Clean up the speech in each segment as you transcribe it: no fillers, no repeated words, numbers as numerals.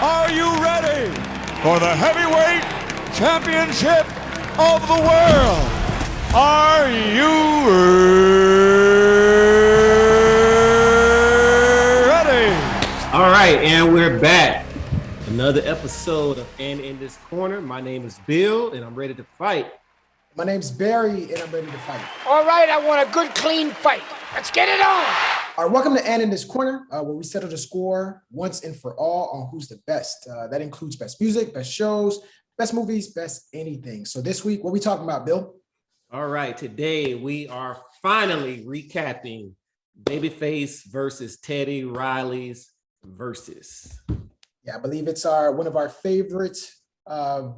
Are you ready for the heavyweight championship of the world? Are you ready? All right, and we're back. Another episode of And in This Corner. My name is Bill, and I'm ready to fight. My name's Barry, and I'm ready to fight. All right, I want a good, clean fight. Let's get it on. All right, welcome to And in This Corner, where we settle the score once and for all on who's the best. That includes best music, best shows, best movies, best anything. So this week, what are we talking about, Bill? All right, today we are finally recapping Babyface versus Teddy Riley's Verzuz. Yeah, I believe it's one of our favorite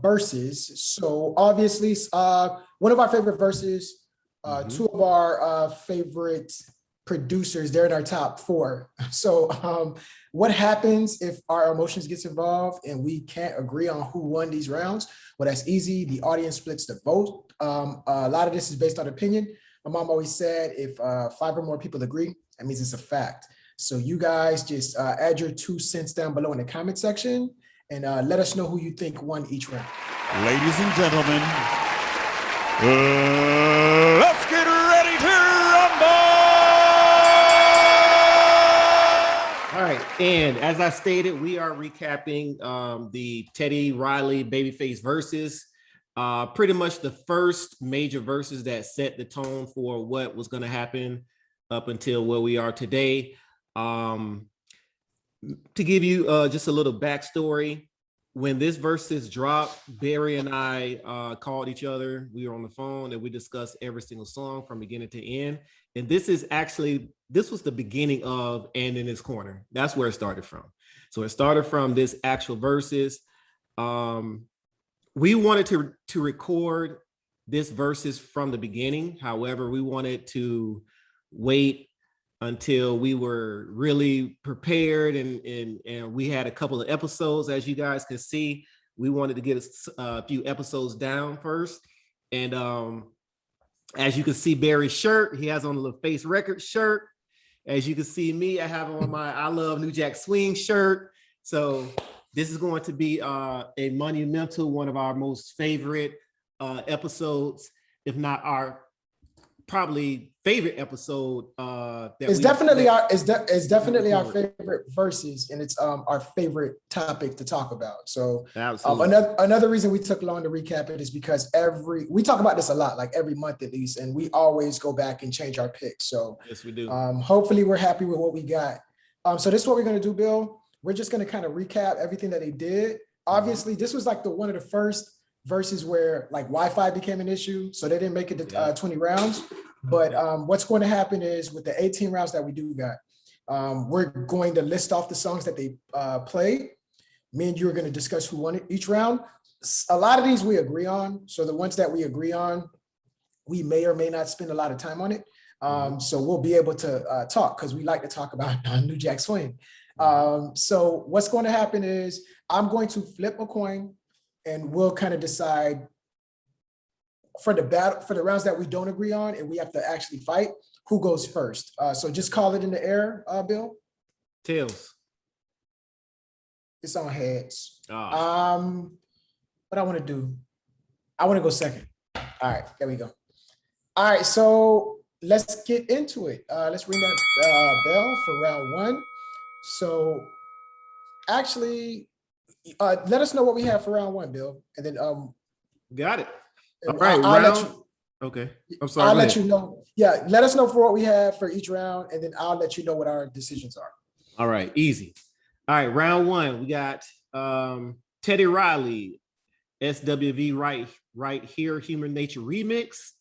verses. So obviously, one of our favorite verses, two of our favorite producers, they're in our top four. So what happens if our emotions gets involved and we can't agree on who won these rounds? Well, that's easy. The audience splits the vote. A lot of this is based on opinion. My mom always said, if 5 or more people agree, that means it's a fact. So you guys just add your 2 cents down below in the comment section and let us know who you think won each round. Ladies and gentlemen, let's get ready to rumble! All right, and as I stated, we are recapping the Teddy Riley Babyface Verzuz. Pretty much the first major verses that set the tone for what was going to happen up until where we are today. To give you just a little backstory, when this versus dropped, Barry and I called each other. We were on the phone and we discussed every single song from beginning to end. And this was the beginning of And in This Corner. That's where it started from. So it started from this actual verses. We wanted to record this verses from the beginning. However, we wanted to wait until we were really prepared and we had a couple of episodes. As you guys can see, we wanted to get a few episodes down first. And as you can see Barry's shirt, he has on a little Face Records shirt. As you can see me, I have on my I Love New Jack Swing shirt. So this is going to be a monumental, one of our most favorite episodes, if not our probably favorite episode. It's definitely our favorite verses, and it's our favorite topic to talk about. So another reason we took long to recap it is because we talk about this a lot, like every month at least, and we always go back and change our picks. So yes, we do. Hopefully we're happy with what we got. So this is what we're going to do, Bill. We're just going to kind of recap everything that they did. Obviously, this was like one of the first verses where like Wi-Fi became an issue, so they didn't make it to 20 rounds. But what's going to happen is with the 18 rounds that we do got, we're going to list off the songs that they played. Me and you are going to discuss who won each round. A lot of these we agree on. So the ones that we agree on, we may or may not spend a lot of time on it. So we'll be able to talk because we like to talk about New Jack Swing. So what's going to happen is I'm going to flip a coin and we'll kind of decide for the rounds that we don't agree on and we have to actually fight, who goes first. So just call it in the air, Bill. Tails. It's on heads. Oh. What I want to do, I want to go second. All right, there we go. All right, so let's get into it. Let's ring that bell for round 1. So actually, let us know what we have for round 1, Bill, and then got it. All right, okay. I'm sorry. I'll let you know. Yeah, let us know for what we have for each round, and then I'll let you know what our decisions are. All right, easy. All right, round 1, we got Teddy Riley, SWV Right Here, Human Nature Remix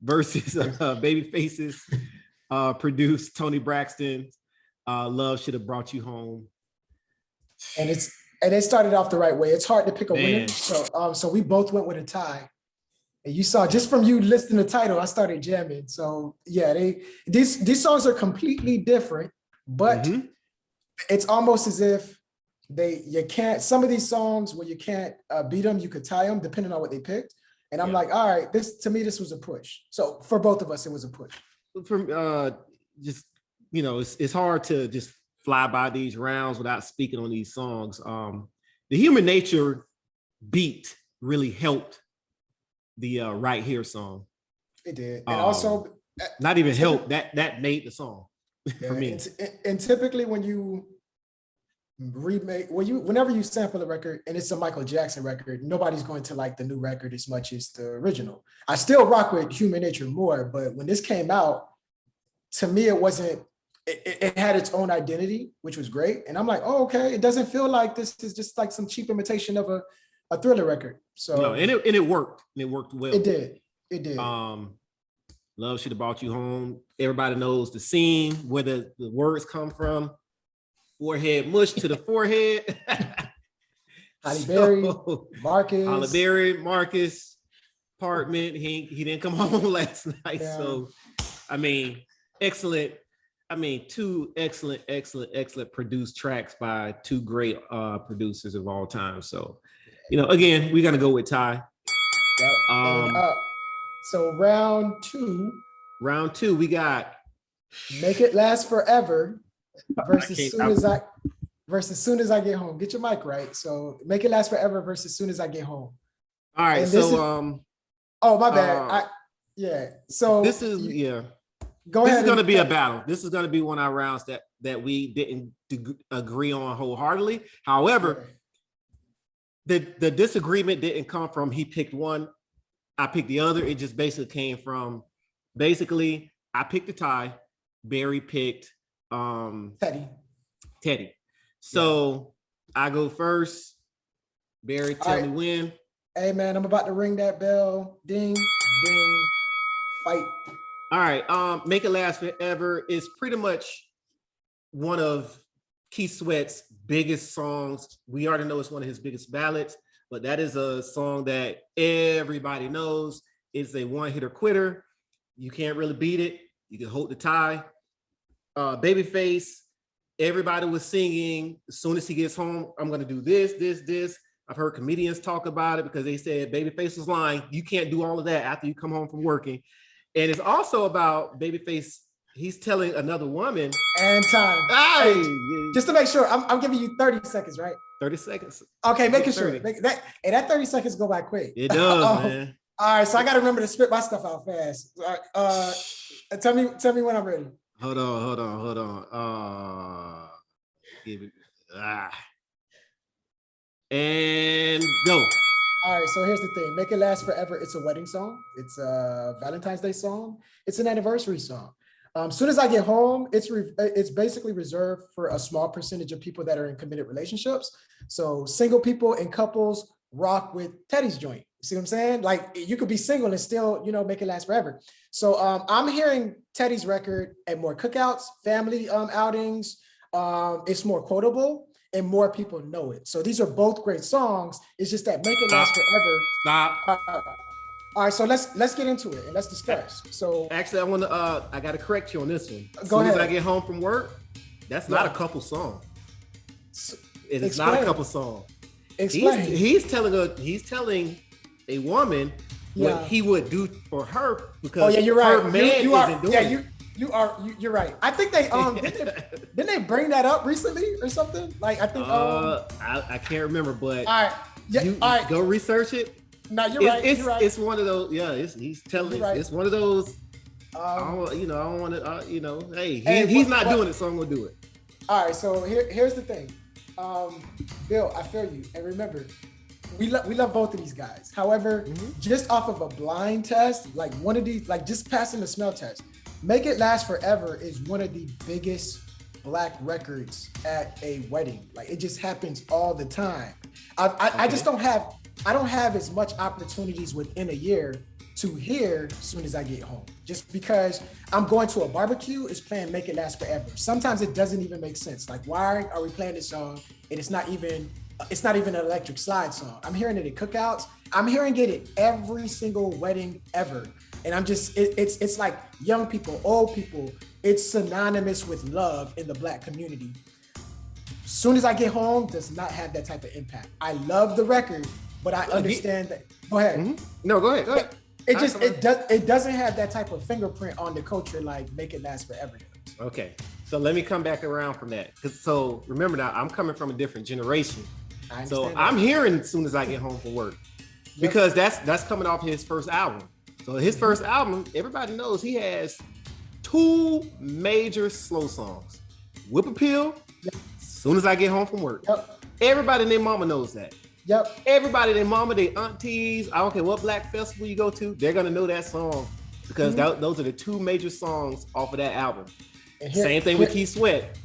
versus Babyface's produced Tony Braxton. Love Should Have Brought You Home. And it started off the right way. It's hard to pick a winner. So we both went with a tie. And you saw just from you listing the title, I started jamming. So yeah, these songs are completely different, but it's almost as if some of these songs where you can't beat them, you could tie them depending on what they picked. And I'm like, all right, this was a push. So for both of us, it was a push. From just, it's hard to just fly by these rounds without speaking on these songs. The Human Nature beat really helped the Right Here song. It did. And also not even help, that made the song for me. And typically when you remake, whenever you sample a record and it's a Michael Jackson record, nobody's going to like the new record as much as the original. I still rock with Human Nature more, but when this came out, to me, it wasn't, it had its own identity, which was great. And I'm like, oh, okay, it doesn't feel like this is just like some cheap imitation of a Thriller record. So no, and it worked. And it worked well. It did. Love Should Have Brought You Home. Everybody knows the scene where the words come from. Forehead mush to the forehead. Halle Berry, Marcus. Halle Berry, Marcus, apartment. He didn't come home last night. Yeah. So, I mean, excellent. I mean, two excellent produced tracks by two great producers of all time. So, you know, again, we're gonna go with Ty. Yep. So round two, we got Make It Last Forever versus Soon As I Get Home. Get your mic right. So Make It Last Forever versus Soon As I Get Home. All right. Oh, my bad. So this is Go ahead. This is going to be a battle. This is going to be one of our rounds that we didn't agree on wholeheartly. However, the disagreement didn't come from he picked one, I picked the other. It just basically came from I picked the Ty, Barry picked Teddy. So I go first. Barry, tell me when. Hey man, I'm about to ring that bell. Ding, ding, fight. All right. Make It Last Forever is pretty much one of Keith Sweat's biggest songs. We already know it's one of his biggest ballads, but that is a song that everybody knows. It's a one-hitter quitter. You can't really beat it. You can hold the tie. Babyface, everybody was singing, as soon as he gets home, I'm going to do this. I've heard comedians talk about it because they said Babyface was lying. You can't do all of that after you come home from working. And it's also about Babyface. He's telling another woman. And time. Hey, just to make sure, I'm giving you 30 seconds, right? 30 seconds. Okay, making sure. That 30 seconds go by quick. It does, man. All right, so I got to remember to spit my stuff out fast. Tell me when I'm ready. Hold on. And go. All right, so here's the thing. Make It Last Forever. It's a wedding song. It's a Valentine's Day song. It's an anniversary song. Soon As I Get Home, it's basically reserved for a small percentage of people that are in committed relationships. So single people and couples rock with Teddy's joint. See what I'm saying? Like you could be single and still, make it last forever. So I'm hearing Teddy's record at more cookouts, family outings. It's more quotable and more people know it. So these are both great songs. It's just that Make It Last Forever. Stop. All right, so let's get into it and let's discuss. So actually, I got to correct you on this one. Go ahead. As I Get Home from work, that's not a couple song. It is not a couple song. Explain. He's telling a woman what he would do for her because you're right. Her man isn't doing it. You're right. I think they didn't they bring that up recently or something? Like I think I can't remember, but all right. Go research it. No, you're right. It's one of those. Yeah, he's telling. Right. It's one of those. I don't want to. Hey, he's not doing it, so I'm gonna do it. All right. So here's the thing, Bill. I feel you, and remember, we love both of these guys. However, just off of a blind test, like one of these, like just passing the smell test, Make It Last Forever is one of the biggest Black records at a wedding. Like it just happens all the time. I just don't have as much opportunities within a year to hear As Soon As I Get Home. Just because I'm going to a barbecue, it's playing Make It Last Forever. Sometimes it doesn't even make sense. Like, why are we playing this song and it's not even an Electric Slide song? I'm hearing it at cookouts. I'm hearing it at every single wedding ever. And I'm just, it's like young people, old people. It's synonymous with love in the Black community. As Soon As I Get Home does not have that type of impact. I love the record, but I understand that. Go ahead. Mm-hmm. No, go ahead. It doesn't have that type of fingerprint on the culture like Make It Last Forever does. Okay. So let me come back around from that. So remember now, I'm coming from a different generation. So I'm hearing as soon as I get home from work, because that's coming off his first album. So his first album, everybody knows he has 2 major slow songs. Whip Appeal, as soon as I get home from work. Everybody and their mama knows that. Everybody, their mama, their aunties, I don't care what black festival you go to, they're gonna know that song because those are the 2 major songs off of that album. Same thing with Keith Sweat.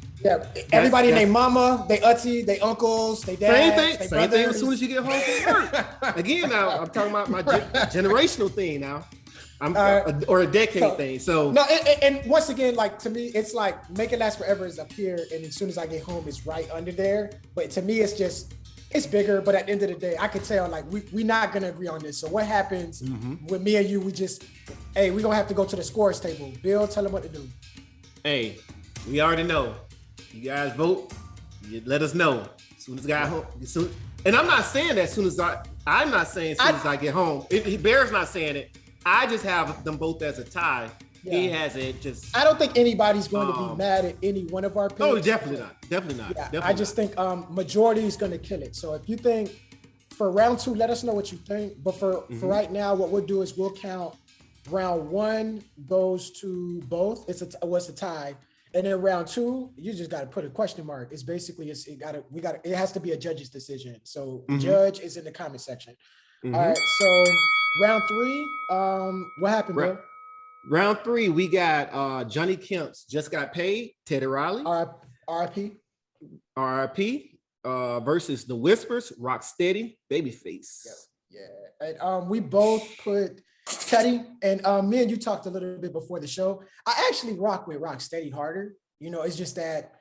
Everybody and their mama, they auntie, they uncles, they dads, same thing as soon as you get home from work. Again, now I'm talking about my generational thing now. Or a decade thing. So no, and once again, like to me, it's like Make It Last Forever is up here, and as soon as I get home, it's right under there. But to me, it's bigger. But at the end of the day, I could tell like we're not gonna agree on this. So what happens with me and you? We're gonna have to go to the scores table. Bill, tell them what to do. Hey, we already know. You guys vote. You let us know as soon as I got home. And I'm not saying that as soon as I'm not saying as soon as I get home. Bear's not saying it. I just have them both as a tie. He has it just. I don't think anybody's going to be mad at any one of our picks. Oh, definitely not. Definitely not. Yeah, definitely I just think majority is going to kill it. So if you think for round 2, let us know what you think. But for right now, what we'll do is we'll count round 1 goes to both. It's a tie. And then round 2, you just got to put a question mark. It's basically it has to be a judge's decision. So the judge is in the comment section. All right. So round 3, what happened, bro? Round 3, we got Johnny Kemp's Just Got Paid, Teddy Riley. RIP versus The Whispers, Rocksteady, Babyface. Yeah. And we both put Teddy, and me and you talked a little bit before the show. I actually rock with Rocksteady harder. You know, it's just that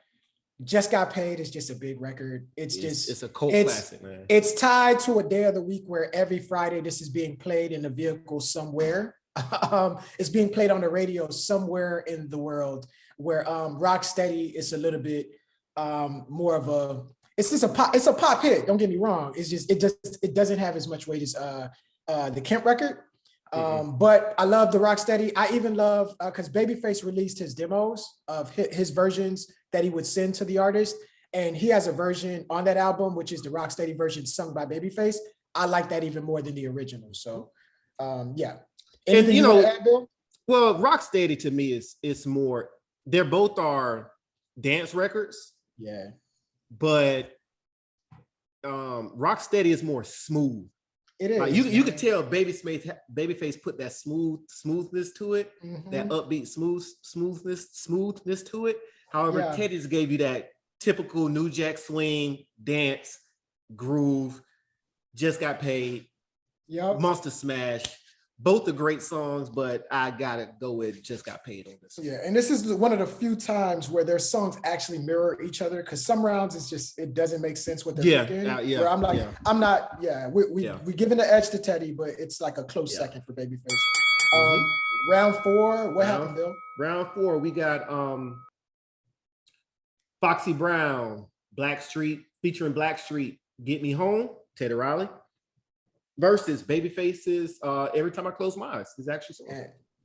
Just Got Paid is just a big record. It's a cult classic, man. It's tied to a day of the week where every Friday this is being played in a vehicle somewhere. It's being played on the radio somewhere in the world where Rocksteady is a little bit more of a. It's a pop hit. Don't get me wrong. It doesn't have as much weight as the Kemp record. But I love the Rocksteady. I even love because Babyface released his demos of his versions that he would send to the artist, and he has a version on that album, which is the Rocksteady version sung by Babyface. I like that even more than the original. So, yeah. Anything you want to add, Bill? Well, Rocksteady to me is more. They're both are dance records. Yeah. But Rocksteady is more smooth. It is. Like you could tell Babyface put that smoothness to it, that upbeat smoothness to it. However, Teddy's gave you that typical New Jack Swing dance groove. Just Got Paid. Monster Smash. Both are great songs, but I gotta go with Just Got Paid on this. Yeah, and this is one of the few times where their songs actually mirror each other, because some rounds it doesn't make sense what they're thinking. Where I'm like, I'm not. We giving the edge to Teddy, but it's like a close second for Babyface. Round 4, what happened, Bill? Round 4, we got Foxy Brown, Blackstreet featuring Blackstreet, Get Me Home, Teddy Riley. Versus Babyface's Every Time I Close My Eyes. Is actually so.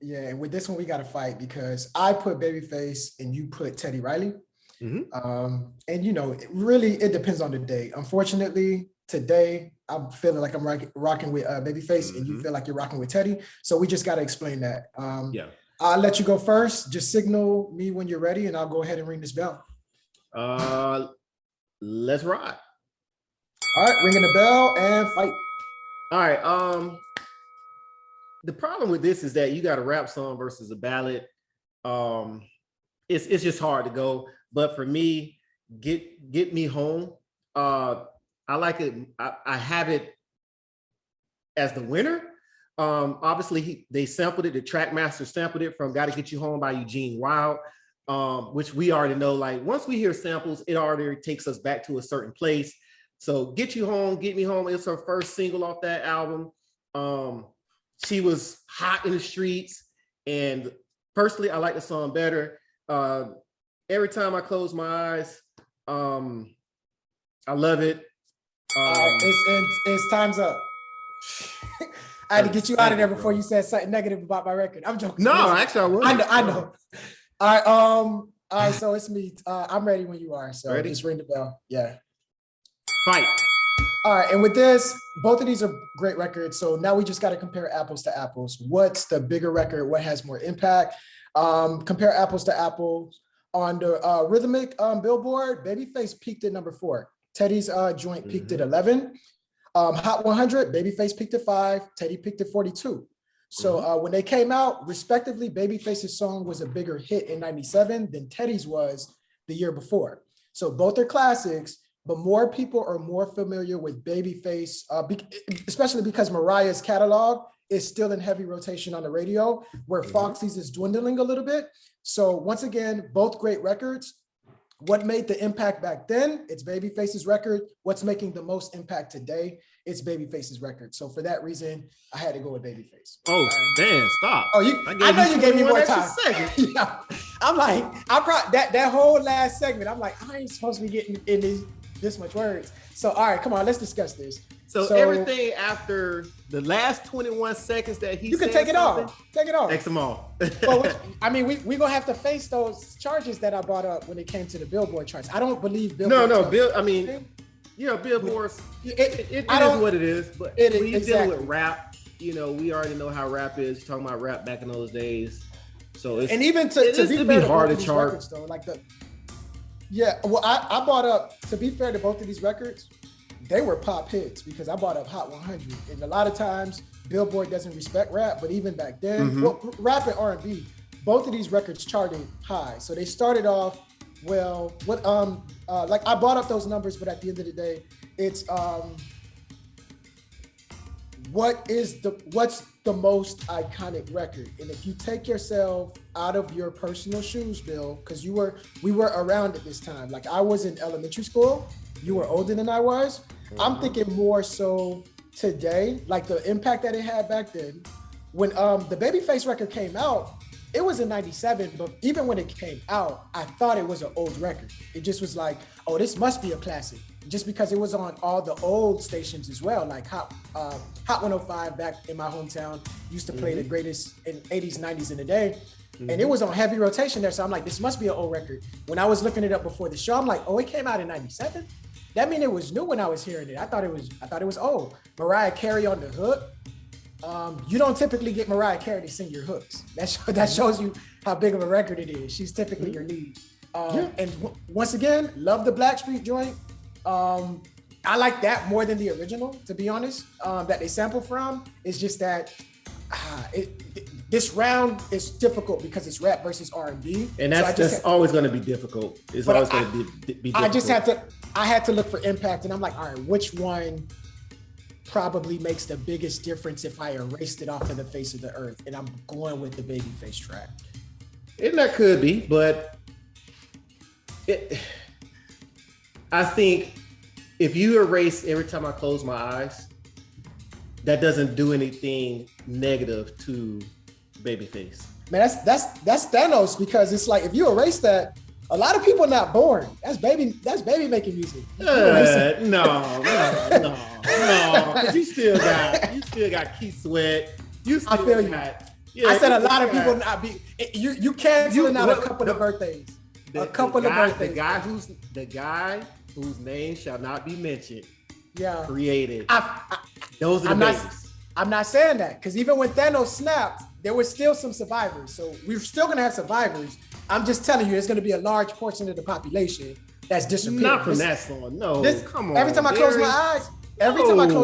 And with this one we got to fight because I put Babyface and you put Teddy Riley. And you know, it depends on the day. Unfortunately, today I'm feeling like I'm rocking with Babyface, and you feel like you're rocking with Teddy. So we just got to explain that. I'll let you go first. Just signal me when you're ready, and I'll go ahead and ring this bell. Let's ride. All right, ringing the bell and fight. All right. The problem with this is that you got a rap song versus a ballad. It's just hard to go. But for me, Get Me Home. I like it. I have it as the winner. Obviously, they sampled it. The Trackmaster sampled it from "Gotta Get You Home" by Eugene Wilde, which we already know. Like once we hear samples, it already takes us back to a certain place. So Get You Home, Get Me Home. It's her first single off that album. She was hot in the streets. And personally, I like the song better. Every Time I Close My Eyes, I love it. It's time's up. I had to get you out of there before you said something negative about my record. I'm joking. No, actually, I was. I know. All right. All right, so it's me. I'm ready when you are. So Ready? just ring the bell. Yeah. Fight. All right, and with this, both of these are great records. So now we just got to compare apples to apples. What's the bigger record? What has more impact? Compare apples to apples. On the rhythmic Billboard, Babyface peaked at number 4. Teddy's joint peaked at 11. Hot 100, Babyface peaked at 5. Teddy peaked at 42. So when they came out, respectively, Babyface's song was a bigger hit in 97 than Teddy's was the year before. So both are classics, but more people are more familiar with Babyface, especially because Mariah's catalog is still in heavy rotation on the radio, where Foxy's is dwindling a little bit. So once again, both great records. What made the impact back then? It's Babyface's record. What's making the most impact today? It's Babyface's record. So for that reason, I had to go with Babyface. Oh, damn, stop. Oh, I know you gave me more time. Second. Yeah. I'm like, I brought that whole last segment. I'm like, I ain't supposed to be getting in this much words. So all right, come on, let's discuss this. So everything after the last 21 seconds that he you can take it off. Take it off. X them all. Well, I mean, we gonna have to face those charges that I brought up when it came to the Billboard charts. I don't believe Billboard. No, Bill. I mean, Billboard's it is what it is. But when you're dealing with rap, we already know how rap is. You're talking about rap back in those days, so it's even to be hard to chart. Records, though, I brought up, to be fair to both of these records, they were pop hits because I brought up Hot 100, and a lot of times Billboard doesn't respect rap, but even back then, rap and R&B, both of these records charted high. So they started off well. I brought up those numbers, but at the end of the day, it's what's the most iconic record? And if you take yourself out of your personal shoes, Bill, because we were around at this time. Like I was in elementary school, you were older than I was. I'm thinking more so today, like the impact that it had back then. When the Babyface record came out, it was in 97, but even when it came out, I thought it was an old record. It just was like, oh, this must be a classic. Just because it was on all the old stations as well, like Hot 105 back in my hometown used to play the greatest in 80s, 90s in a day. And it was on heavy rotation there. So I'm like, this must be an old record. When I was looking it up before the show, I'm like, oh, it came out in 97? That means it was new when I was hearing it. I thought it was old. Mariah Carey on the hook. You don't typically get Mariah Carey to sing your hooks. That shows you how big of a record it is. She's typically your lead. And once again, love the Blackstreet joint. I like that more than the original, to be honest, that they sampled from. It's just that this round is difficult because it's rap versus R&B. And that's always going to be difficult. It's always going to be difficult. I had to look for impact, and I'm like, all right, which one probably makes the biggest difference if I erased it off of the face of the earth? And I'm going with the Babyface track. And that could be, but I think if you erase Every Time I Close My Eyes, that doesn't do anything negative to Babyface. Man, that's Thanos, because it's like if you erase that, a lot of people are not born. That's baby making music. No. Because you still got Keith Sweat. I feel you. I said a lot of people not be. You canceling out a couple of birthdays. A couple of birthdays. The guy whose name shall not be mentioned. Yeah. Created. Those are the babies. I'm not saying that, because even when Thanos snapped, there was still some survivors. So we're still gonna have survivors. I'm just telling you, there's gonna be a large portion of the population that's disappeared. Not from that song. No, come on. Every time I close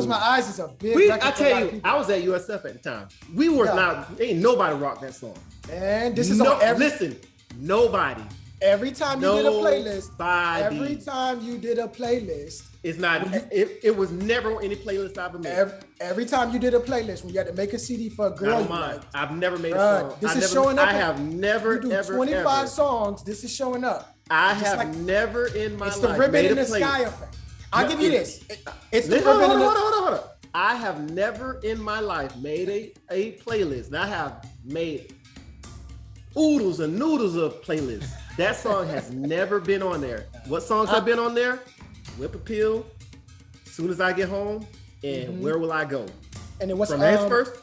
my eyes, is a big record. I tell you, I was at USF at the time. We were ain't nobody rocked that song. And this is listen, nobody. Every time you did a playlist, it's not. It was never on any playlist I've ever made. Every time you did a playlist, when you had to make a CD for a girl, I've never made a song. This is showing up. I have never, you do ever, 25 songs. This is showing up. I have never in my life. It's the ribbon in the sky effect. I'll give you this. It's the ribbon. Hold on. I have never in my life made a playlist. And I have made oodles and noodles of playlists. That song has never been on there. What songs have been on there? Whip Appeal, Soon As I Get Home, and Where Will I Go? And it was from First,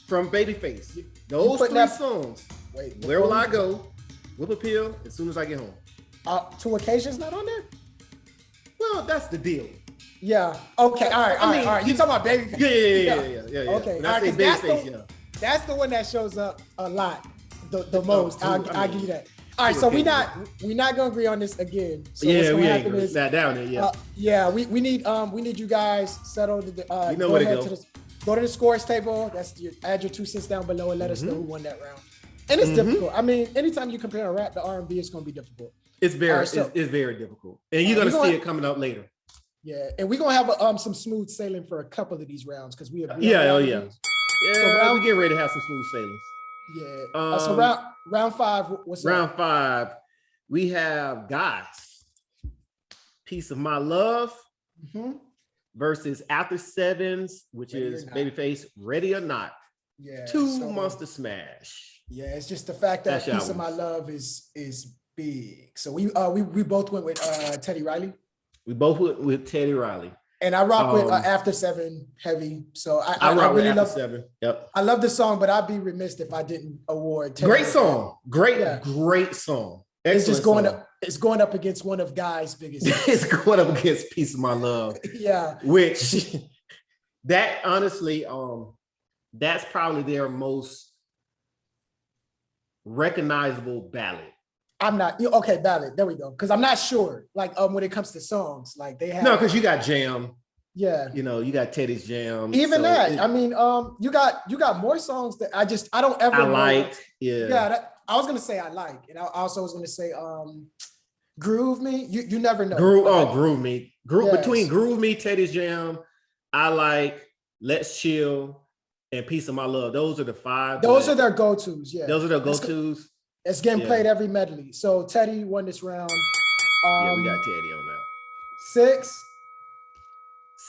from Babyface. Those three songs. Where Will I Go? Whip appeal as soon as I get home. Two Occasions not on there? Well, that's the deal. Yeah. Okay. All right. You talking about Babyface? Yeah. Okay. When I say Babyface, that's the one that shows up a lot, the most. I'll give you that. All right. Two So Occasions. we're not gonna agree on this again. So yeah, what's we gonna ain't happen gonna is, sat down there. we need you guys settle the. You know where to go. Go to the scores table. Add your 2 cents down below and let us know who won that round. And it's difficult. I mean, anytime you compare a rap to R&B, it's gonna be difficult. It's very it's very difficult, and you're gonna see it coming up later. Yeah, and we're gonna have some smooth sailing for a couple of these rounds because we have. We get ready to have some smooth sailings. Yeah. So round 5. What's round up? 5? We have guys. Piece of My Love versus After Sevens, which is Babyface, Ready or Not. Yeah. 2 monster smash. Yeah, it's just the fact that Piece of My Love is big. So we both went with Teddy Riley. We both went with Teddy Riley. And I rock with After 7 heavy. So I rock really with love After 7. Yep. I love the song, but I'd be remiss if I didn't award Teddy. Great song. Great song. Excellent. It's just going up against one of Guy's biggest. It's going up against Piece of My Love. Yeah. Which that honestly, that's probably their most recognizable ballad. Ballad. There we go. Because I'm not sure. Like when it comes to songs, like they have because you got Jam. Yeah. You got Teddy's Jam. Even that. You got more songs that I don't ever like. Yeah. Yeah. I was gonna say I like, and I also was gonna say Groove Me. You never know. Groove Me. Yes. Between Groove Me, Teddy's Jam, I Like, Let's Chill, and Piece of My Love. Those are the 5. Those are their go-tos. Yeah. Those are their go-tos. It's getting played every medley. So Teddy won this round. Yeah, we got Teddy on that.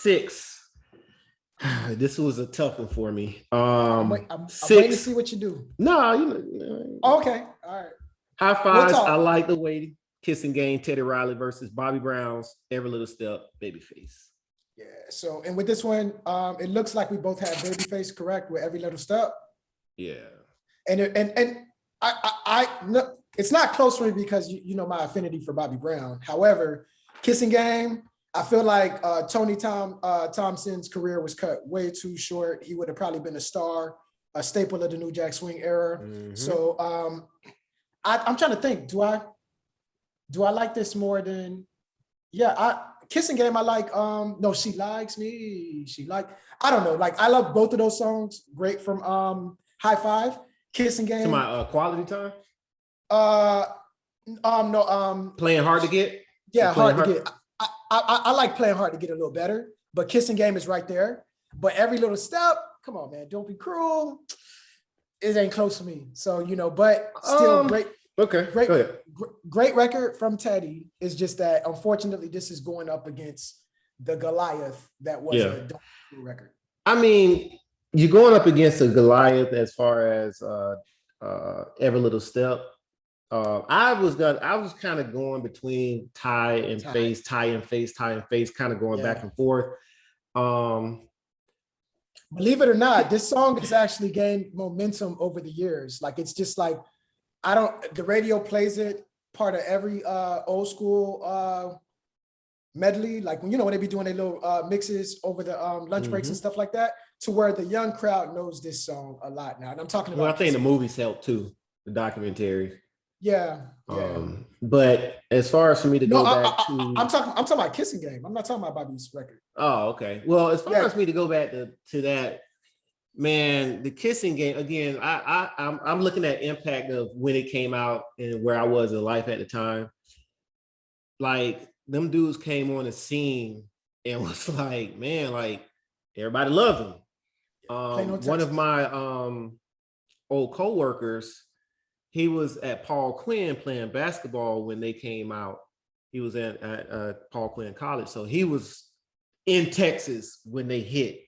6. This was a tough one for me. I'm 6. waiting to see what you do. No, Okay. All right. High Fives. I Like the Way. Kissing Game. Teddy Riley versus Bobby Brown's Every Little Step. Babyface. Yeah. So, and with this one, it looks like we both had Babyface correct with Every Little Step. Yeah. And I it's not close for me because you know my affinity for Bobby Brown. However, Kissing Game, I feel like Tony Thompson's career was cut way too short. He would have probably been a star, a staple of the New Jack Swing era. So I'm trying to think. Do I like this more than? Yeah, Kissing Game. I like. No, She Likes Me. I don't know. Like I love both of those songs. Great from High Five. Kissing Game. To my Quality Time. No. Playing Hard to Get. Yeah, Hard to Get. I like Playing Hard to Get a little better, but Kissing Game is right there. But Every Little Step, come on, man, Don't Be Cruel. It ain't close to me. So but still great. Okay. Great record from Teddy. It's just that unfortunately this is going up against the Goliath that was a Don't Be Cruel record. I mean, you're going up against a Goliath as far as Every Little Step. I was kind of going between Tie and Face, kind of going back and forth. Believe it or not, this song has actually gained momentum over the years. Like it's just like the radio plays it part of every old school medley, like when they be doing their little mixes over the lunch breaks and stuff like that, to where the young crowd knows this song a lot now. And I'm talking about. Well, I think the movies help too, the documentaries. Yeah. But as far as for me to go back to, I'm talking about Kissing Game. I'm not talking about Bobby's record. Oh, okay. Well, as far as me to go back to that, man, the Kissing Game again. I'm looking at impact of when it came out and where I was in life at the time. Like them dudes came on the scene and was like, man, like everybody loved them. One of my old coworkers, he was at Paul Quinn playing basketball when they came out. He was at Paul Quinn College, so he was in Texas when they hit.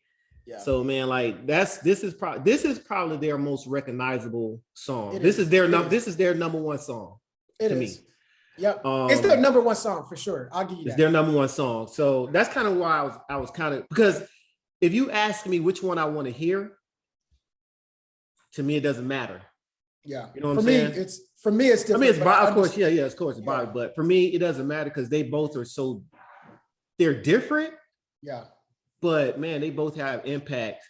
Yeah. So man, like this is probably their most recognizable song. This is their number one song to me. Yep. It's their number one song for sure. I'll give you that. It's their number one song. So that's kind of why I was kind of, because if you ask me which one I want to hear, to me it doesn't matter. Yeah. You know what I'm saying? For me, it's I different. mean, it's but Bobby, I of course, understand. of course, it's Bobby. But for me, it doesn't matter because they both are so they're different. Yeah. But man, they both have impact,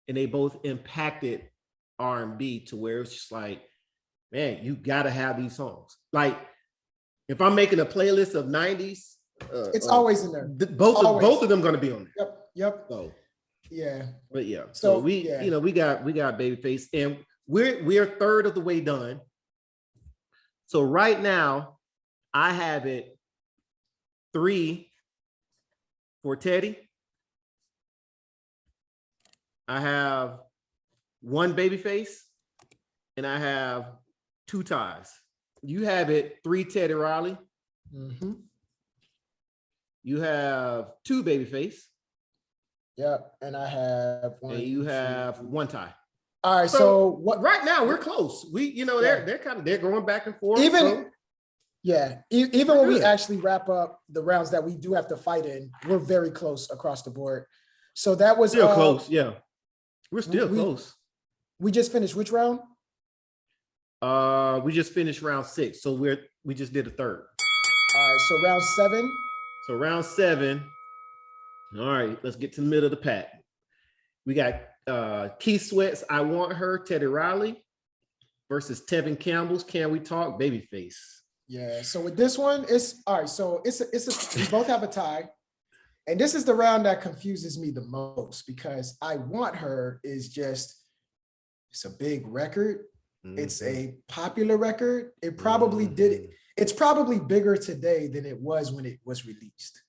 and they both impacted R&B to where it's just like, man, you gotta have these songs. Like, if I'm making a playlist of '90s, It's always in there. both of them gonna be on there. Yep. So Yeah. but yeah, So, we yeah. we got Babyface, and we're a third of the way done. So right now, I have it 3 for Teddy. I have 1 Babyface, and I have 2 ties. You have it 3 Teddy Riley. Mm-hmm. You have 2 Babyface. Yep. And I have 1. And you have 1 tie. All right. So what? Right now we're close. They're going back and forth. Even even when we good. actually wrap up the rounds that we do have to fight in, we're very close across the board. So that was still close. Yeah, we're still close. We just finished which round? We just finished round 6, so we just did a third. All right, so round 7. So round 7. All right, let's get to the middle of the pack. We got Keith Sweat's "I Want Her," Teddy Riley versus Tevin Campbell's "Can We Talk," Babyface. Yeah. So with this one, it's all right. So we both have a tie, and this is the round that confuses me the most because "I Want Her" is just it's a big record. Mm-hmm. It's a popular record. It probably did it. It's probably bigger today than it was when it was released.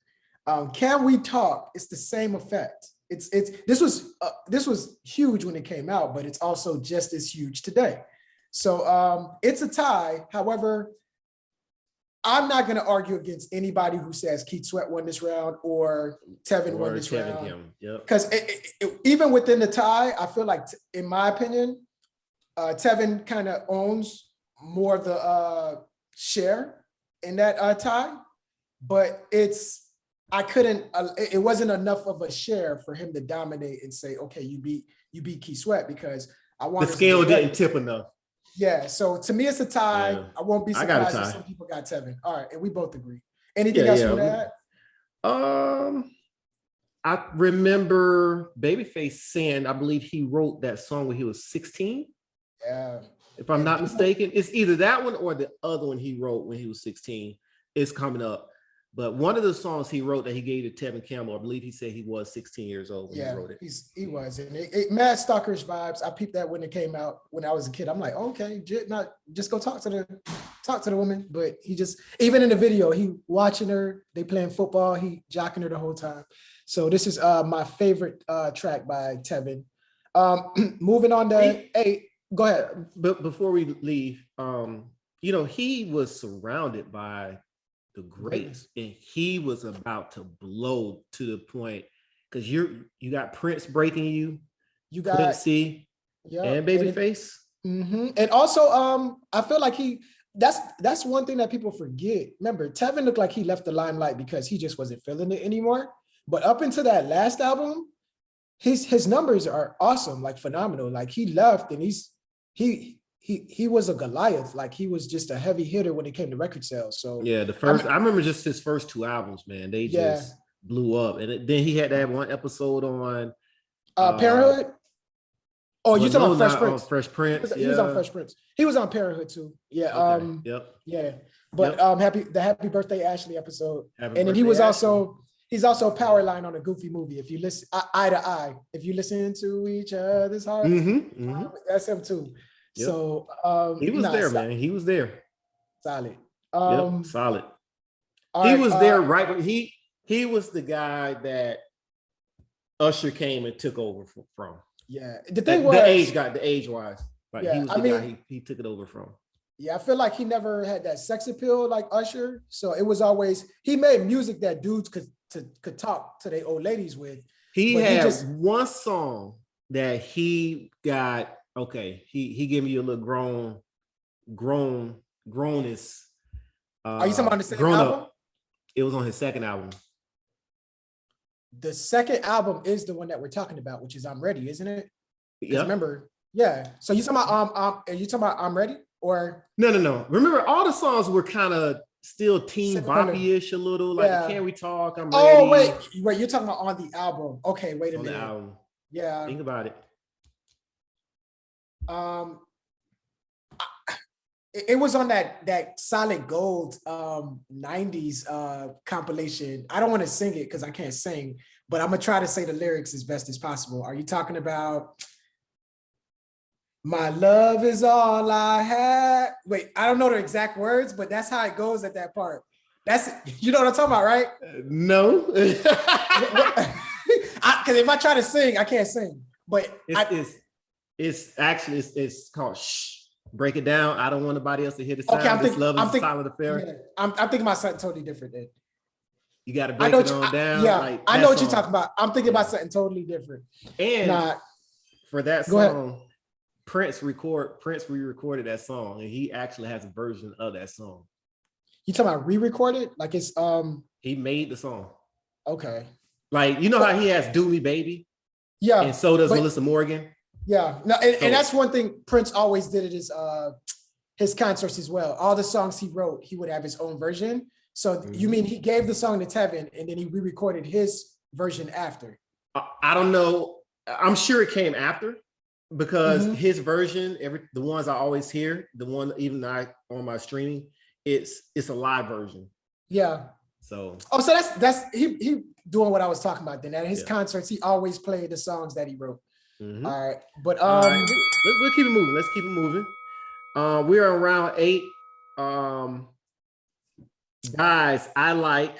"Can We Talk?" It's the same effect. This was huge when it came out, but it's also just as huge today. So it's a tie. However, I'm not going to argue against anybody who says Keith Sweat won this round or Tevin won this round. Because even within the tie, I feel like, in my opinion, Tevin kind of owns more of the share in that tie, but it wasn't enough of a share for him to dominate and say, okay, you beat Keith Sweat, because the scale didn't tip enough. Yeah, so to me it's a tie. Yeah. I won't be surprised if some people got Tevin. All right, and we both agree. Anything else you want to add? I remember Babyface saying, I believe he wrote that song when he was 16. Yeah. If I'm not mistaken, it's either that one or the other one he wrote when he was 16 is coming up. But one of the songs he wrote that he gave to Tevin Campbell, I believe he said he was 16 years old when he wrote it. He was. And mad stalkerish vibes. I peeped that when it came out when I was a kid. I'm like, okay, just go talk to the woman. But he just, even in the video, he watching her, they playing football, he jocking her the whole time. So this is my favorite track by Tevin. Moving on to 8. Go ahead. But before we leave, he was surrounded by the greats, and he was about to blow to the point, because you got Prince breaking you got Quincy, and Babyface. And also I feel like that's one thing that people forget. Remember, Tevin looked like he left the limelight because he just wasn't feeling it anymore, but up into that last album, his numbers are awesome, like phenomenal. Like he left and he was a Goliath. Like he was just a heavy hitter when it came to record sales. So yeah, I remember just his first 2 albums, man. They just blew up. And then he had that one episode on Parenthood. Oh, you talking about Fresh Prince? Fresh Prince. He was on Fresh Prince. He was on Parenthood too. Yeah. Okay. Yeah. But Happy Birthday Ashley episode. Then he's also Powerline on a Goofy movie. If you listen, Eye to Eye. If you listen to each other's hearts, that's him too. Yep. So he was there, man. He was there. Solid. Solid. He was there right when he was the guy that Usher came and took over from. Yeah. The thing was the age wise. Like he was the guy he took it over from. Yeah, I feel like he never had that sex appeal like Usher. So it was always, he made music that dudes could talk to their old ladies with. He had one song that he got. Okay, he gave me a little grownness. Are you talking about the second album? It was on his second album. The second album is the one that we're talking about, which is "I'm Ready," isn't it? Yeah. Remember, yeah. So you talking about are you talking about "I'm Ready" or No. Remember, all the songs were kind of still teen boppy-ish a little, like Can We Talk? I'm Ready. Oh, wait, you're talking about on the album. Okay, wait a minute. On the album. Yeah. Think about it. It was on that Solid Gold 90s compilation. I don't want to sing it because I can't sing, but I'm gonna try to say the lyrics as best as possible. Are you talking about my love is all I had? Wait, I don't know the exact words, but that's how it goes at that part. That's, you know what I'm talking about, right? No. Because if I try to sing, I can't sing. But it's called Shh. Break it down. I don't want nobody else to hear the sound. Okay, This love is a silent affair. Yeah, I'm thinking about something totally different then. You got to break it on down. Yeah, like I know what you're talking about. I'm thinking about something totally different. And for that Go ahead. song, Prince re-recorded that song, and he actually has a version of that song. You talking about re-recorded? Like it's He made the song. Okay. Like, you know how he has Do Me Baby? Yeah. And so does Melissa Morgan. Yeah. No, and that's one thing Prince always did at his concerts as well. All the songs he wrote, he would have his own version. So you mean he gave the song to Tevin and then he re-recorded his version after? I don't know. I'm sure it came after, because his version, the ones I always hear, the one even I on my streaming, it's a live version. Yeah. So that's he doing what I was talking about then. At his concerts, he always played the songs that he wrote. All right. But we'll keep it moving. Let's keep it moving. We're on round 8. Guys, I like,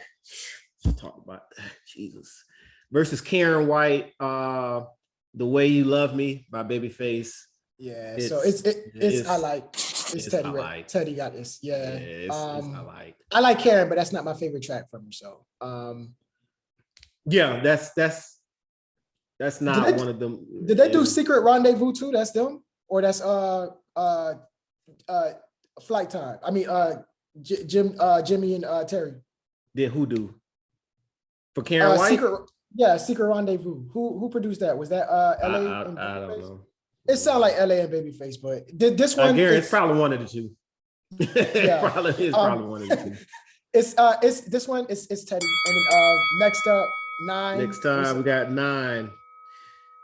let's talk about Jesus versus Karen White, The Way You Love Me by Babyface. Yeah, so it's Teddy. Teddy got this. Yeah. I like Karen, but that's not my favorite track from her. So yeah, that's not one of them. Did they do Secret Rendezvous too? That's them? Or that's Flight Time? I mean Jimmy and Terry. Did who do? For Karen White? Secret Rendezvous. Who produced that? Was that LA? I don't know. It sounded like LA and Babyface, but this one, it's probably one of the two. Yeah, probably one of the two. It's this one. It's Teddy, and then next up 9. Next time we got 9.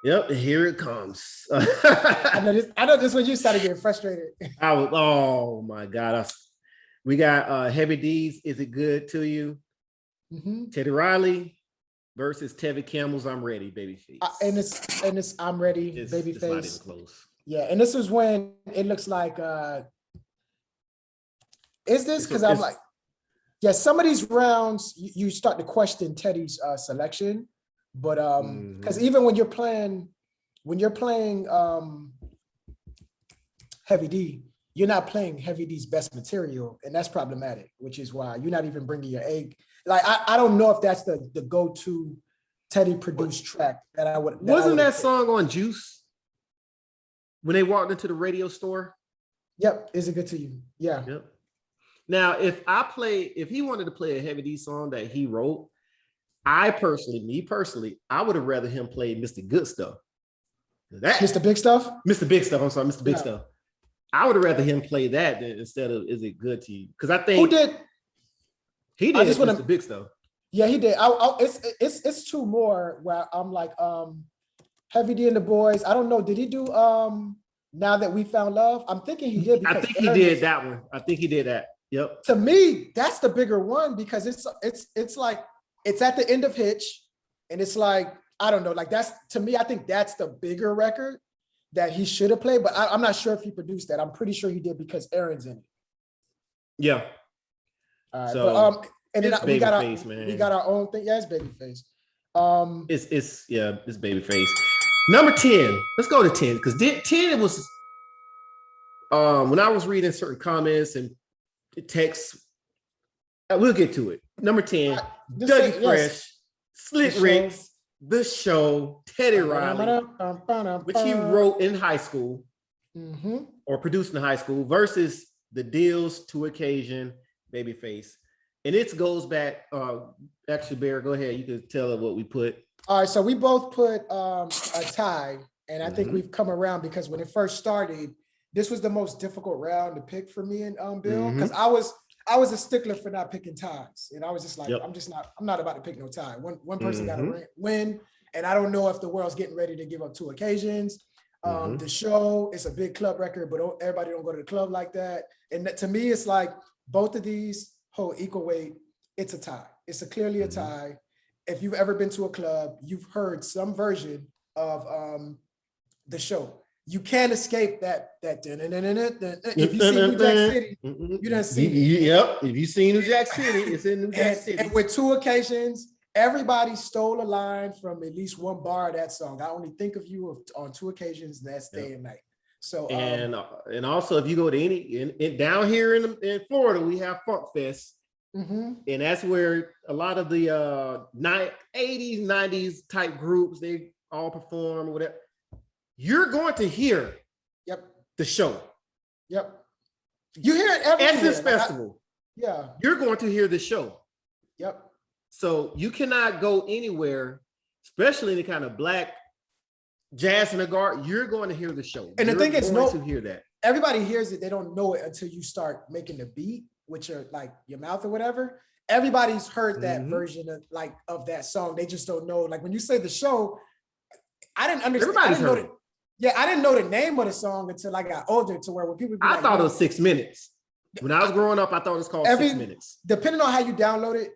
Yep, here it comes. I know this one. You started getting frustrated. Oh my God! We got Heavy D's. Is It Good to You? Teddy Riley versus Tevin Campbell's I'm Ready, Babyface. And it's I'm Ready, Babyface. It's not even close. Yeah, and this is when it looks like is this because I'm like, yeah, some of these rounds you start to question Teddy's selection, but because even when you're playing Heavy D, you're not playing Heavy D's best material, and that's problematic, which is why you're not even bringing your A. Like, I don't know if that's the go-to Teddy produced track that I would. Wasn't that song on Juice when they walked into the radio store? Yep. Is It Good to You? Yeah. Yep. Now, if he wanted to play a Heavy D song that he wrote, me personally, I would have rather him play Mr. Good Stuff. Mr. Big Stuff? Mr. Big Stuff. I'm sorry, Mr. Big Stuff. I would have rather him play that instead of Is It Good to You? Because I think who did. He did Mr. Big Stuff. Yeah, he did. It's 2 more where I'm like, Heavy D and the Boys. I don't know. Did he do Now That We Found Love? I'm thinking he did. I think he did that one. I think he did that. Yep. To me, that's the bigger one because it's like it's at the end of Hitch, and it's like, I don't know, like that's, to me, I think that's the bigger record that he should have played, but I'm not sure if he produced that. I'm pretty sure he did because Aaron's in it. Yeah. All right, so and then we got our own thing. Yeah, it's Babyface. It's Babyface. Number 10. Let's go to 10 because 10 was when I was reading certain comments and texts. We'll get to it. Number 10, Dougie Fresh, Slick Rick's, The Show, Teddy Riley, which he wrote in high school or produced in high school, versus The Deals, To Occasion, Babyface. And it goes back, actually, Bear, go ahead. You can tell her what we put. All right, so we both put a tie, and I think we've come around because when it first started, this was the most difficult round to pick for me and Bill, because I was a stickler for not picking ties, and I was just like, I'm not about to pick no tie. One person got to win, and I don't know if the world's getting ready to give up 2 occasions. The show, it's a big club record, but everybody don't go to the club like that. And to me, it's like both of these hold equal weight. It's a tie. It's clearly a tie. If you've ever been to a club, you've heard some version of the show. You can't escape that. If you see New Jack City, you done seen it. Yep. If you seen New Jack City, it's in New Jack City. And with 2 occasions, everybody stole a line from at least one bar of that song. I only think of you on 2 occasions. That's day and night. So and also, if you go to any down here in Florida, we have Funk Fest. And that's where a lot of the 80s, 90s type groups, they all perform or whatever. You're going to hear the show. You hear it everywhere. Essence Festival. Yeah. You're going to hear the show. Yep. So you cannot go anywhere, especially any kind of black jazz in the garden. You're going to hear the show. And the thing is, to hear that. Everybody hears it. They don't know it until you start making the beat, with your like your mouth or whatever. Everybody's heard that version of that song. They just don't know. Like when you say the show, I didn't understand. I didn't know the name of the song until I got older, to where when people I thought it was 6 minutes. When I was growing up, I thought it was called 6 minutes. Depending on how you download it,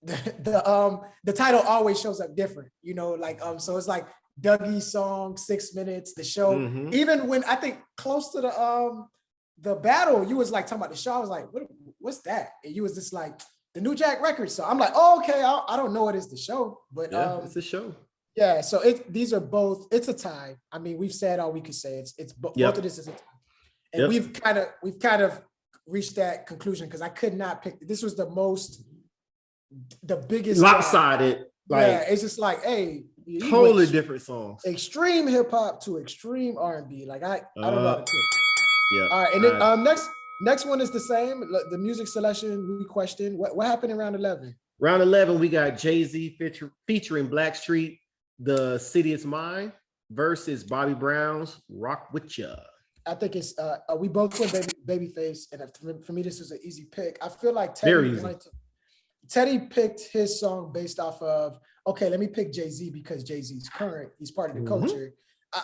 the title always shows up different. You know, like so it's like Dougie's song, 6 minutes, the show. Even when I think close to the battle, you was like talking about the show. I was like, what's that? And you was just like the New Jack record. So I'm like, oh, okay, I don't know what is the show, but it's a show. Yeah, so these are both. It's a tie. I mean, we've said all we could say. It's both of this is a tie, and we've kind of reached that conclusion because I could not pick. This was the biggest lopsided. It's just like, hey, totally different songs. Extreme hip hop to extreme R&B. Like I don't know how to pick. Yeah. All right, and then next one is the same. The music selection we questioned. What happened in round 11? Round 11, we got Jay-Z featuring Blackstreet, The City Is Mine versus Bobby Brown's Rock With Ya. I think it's we both went Babyface, and for me this is an easy pick. I feel like Teddy picked his song based off of, okay, let me pick Jay-Z because Jay-Z's current. He's part of the culture.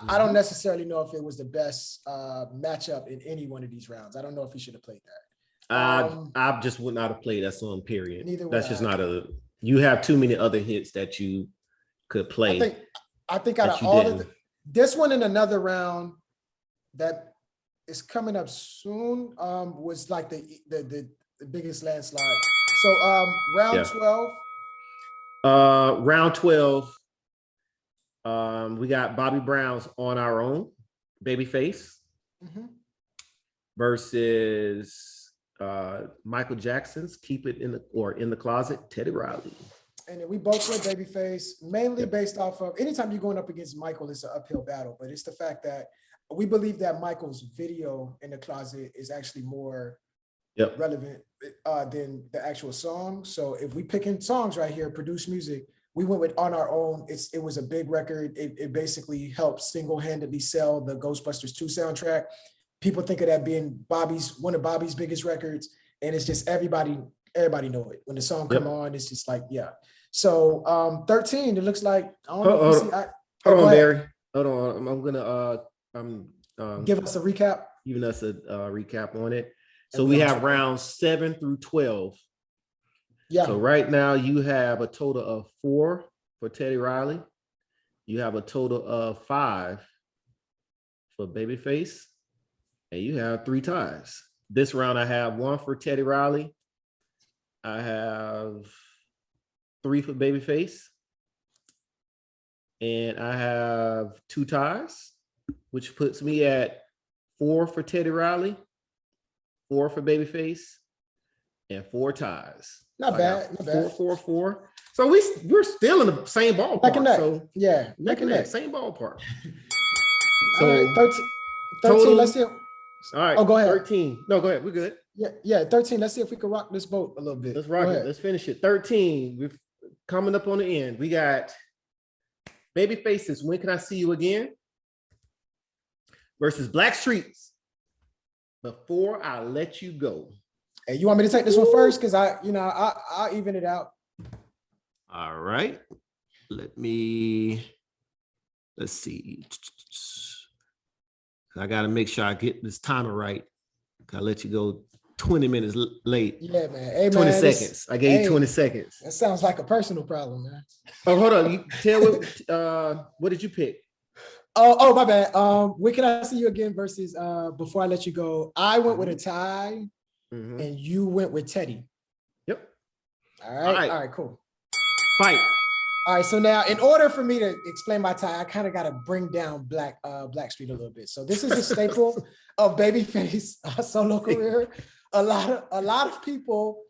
I don't necessarily know if it was the best matchup in any one of these rounds. I don't know if he should have played that. I just would not have played that song, period. Neither would That's just not you have too many other hits that you could play. I think out of all of this one in another round that is coming up soon was like the biggest landslide. So round 12. Round 12. We got Bobby Brown's On Our Own, Babyface, versus Michael Jackson's Keep It in the Closet, Teddy Riley. And then we both went Babyface, mainly based off of anytime you're going up against Michael, it's an uphill battle. But it's the fact that we believe that Michael's video in the closet is actually more relevant than the actual song. So if we picking songs right here, produced music, we went with On Our Own. It was a big record. It basically helped single-handedly sell the Ghostbusters 2 soundtrack. People think of that being one of Bobby's biggest records, and it's just everybody know it. When the song come on, it's just like, yeah. So 13, it looks like, I don't know if you see. Hold on, Barry. Hold on. I'm gonna give us a recap. Giving us a recap on it. So we have rounds 7 through 12. Yeah. So right now you have a total of 4 for Teddy Riley. You have a total of 5 for Babyface, and you have 3 ties. This round I have 1 for Teddy Riley. I have 3 for Babyface, and I have 2 ties, which puts me at 4 for Teddy Riley, 4 for Babyface, and 4 ties. Not bad. 4. So we're still in the same ballpark. Neck and neck. So yeah, neck and neck, same ballpark. So all right, 13. Let's see. All right. Oh, go ahead. 13. No, go ahead. We're good. Yeah. 13. Let's see if we can rock this boat a little bit. Let's rock it. Let's finish it. 13. We're coming up on the end. We got Babyface's When Can I See You Again versus Blackstreet's Before I Let You Go. Hey, you want me to take this one first? Because I'll even it out. All right. Let's see. I got to make sure I get this timer right. I let you go 20 minutes late. Yeah, man. Hey, 20 man, seconds. I gave you 20 seconds. That sounds like a personal problem, man. Oh, hold on. You tell what did you pick? Oh, my bad. When Can I See You Again versus Before I Let You Go? I went with a tie, and you went with Teddy. Yep. All right, cool. Fight. All right, so now in order for me to explain my tie, I kind of got to bring down Blackstreet a little bit. So this is a staple of Babyface solo career. A lot of people,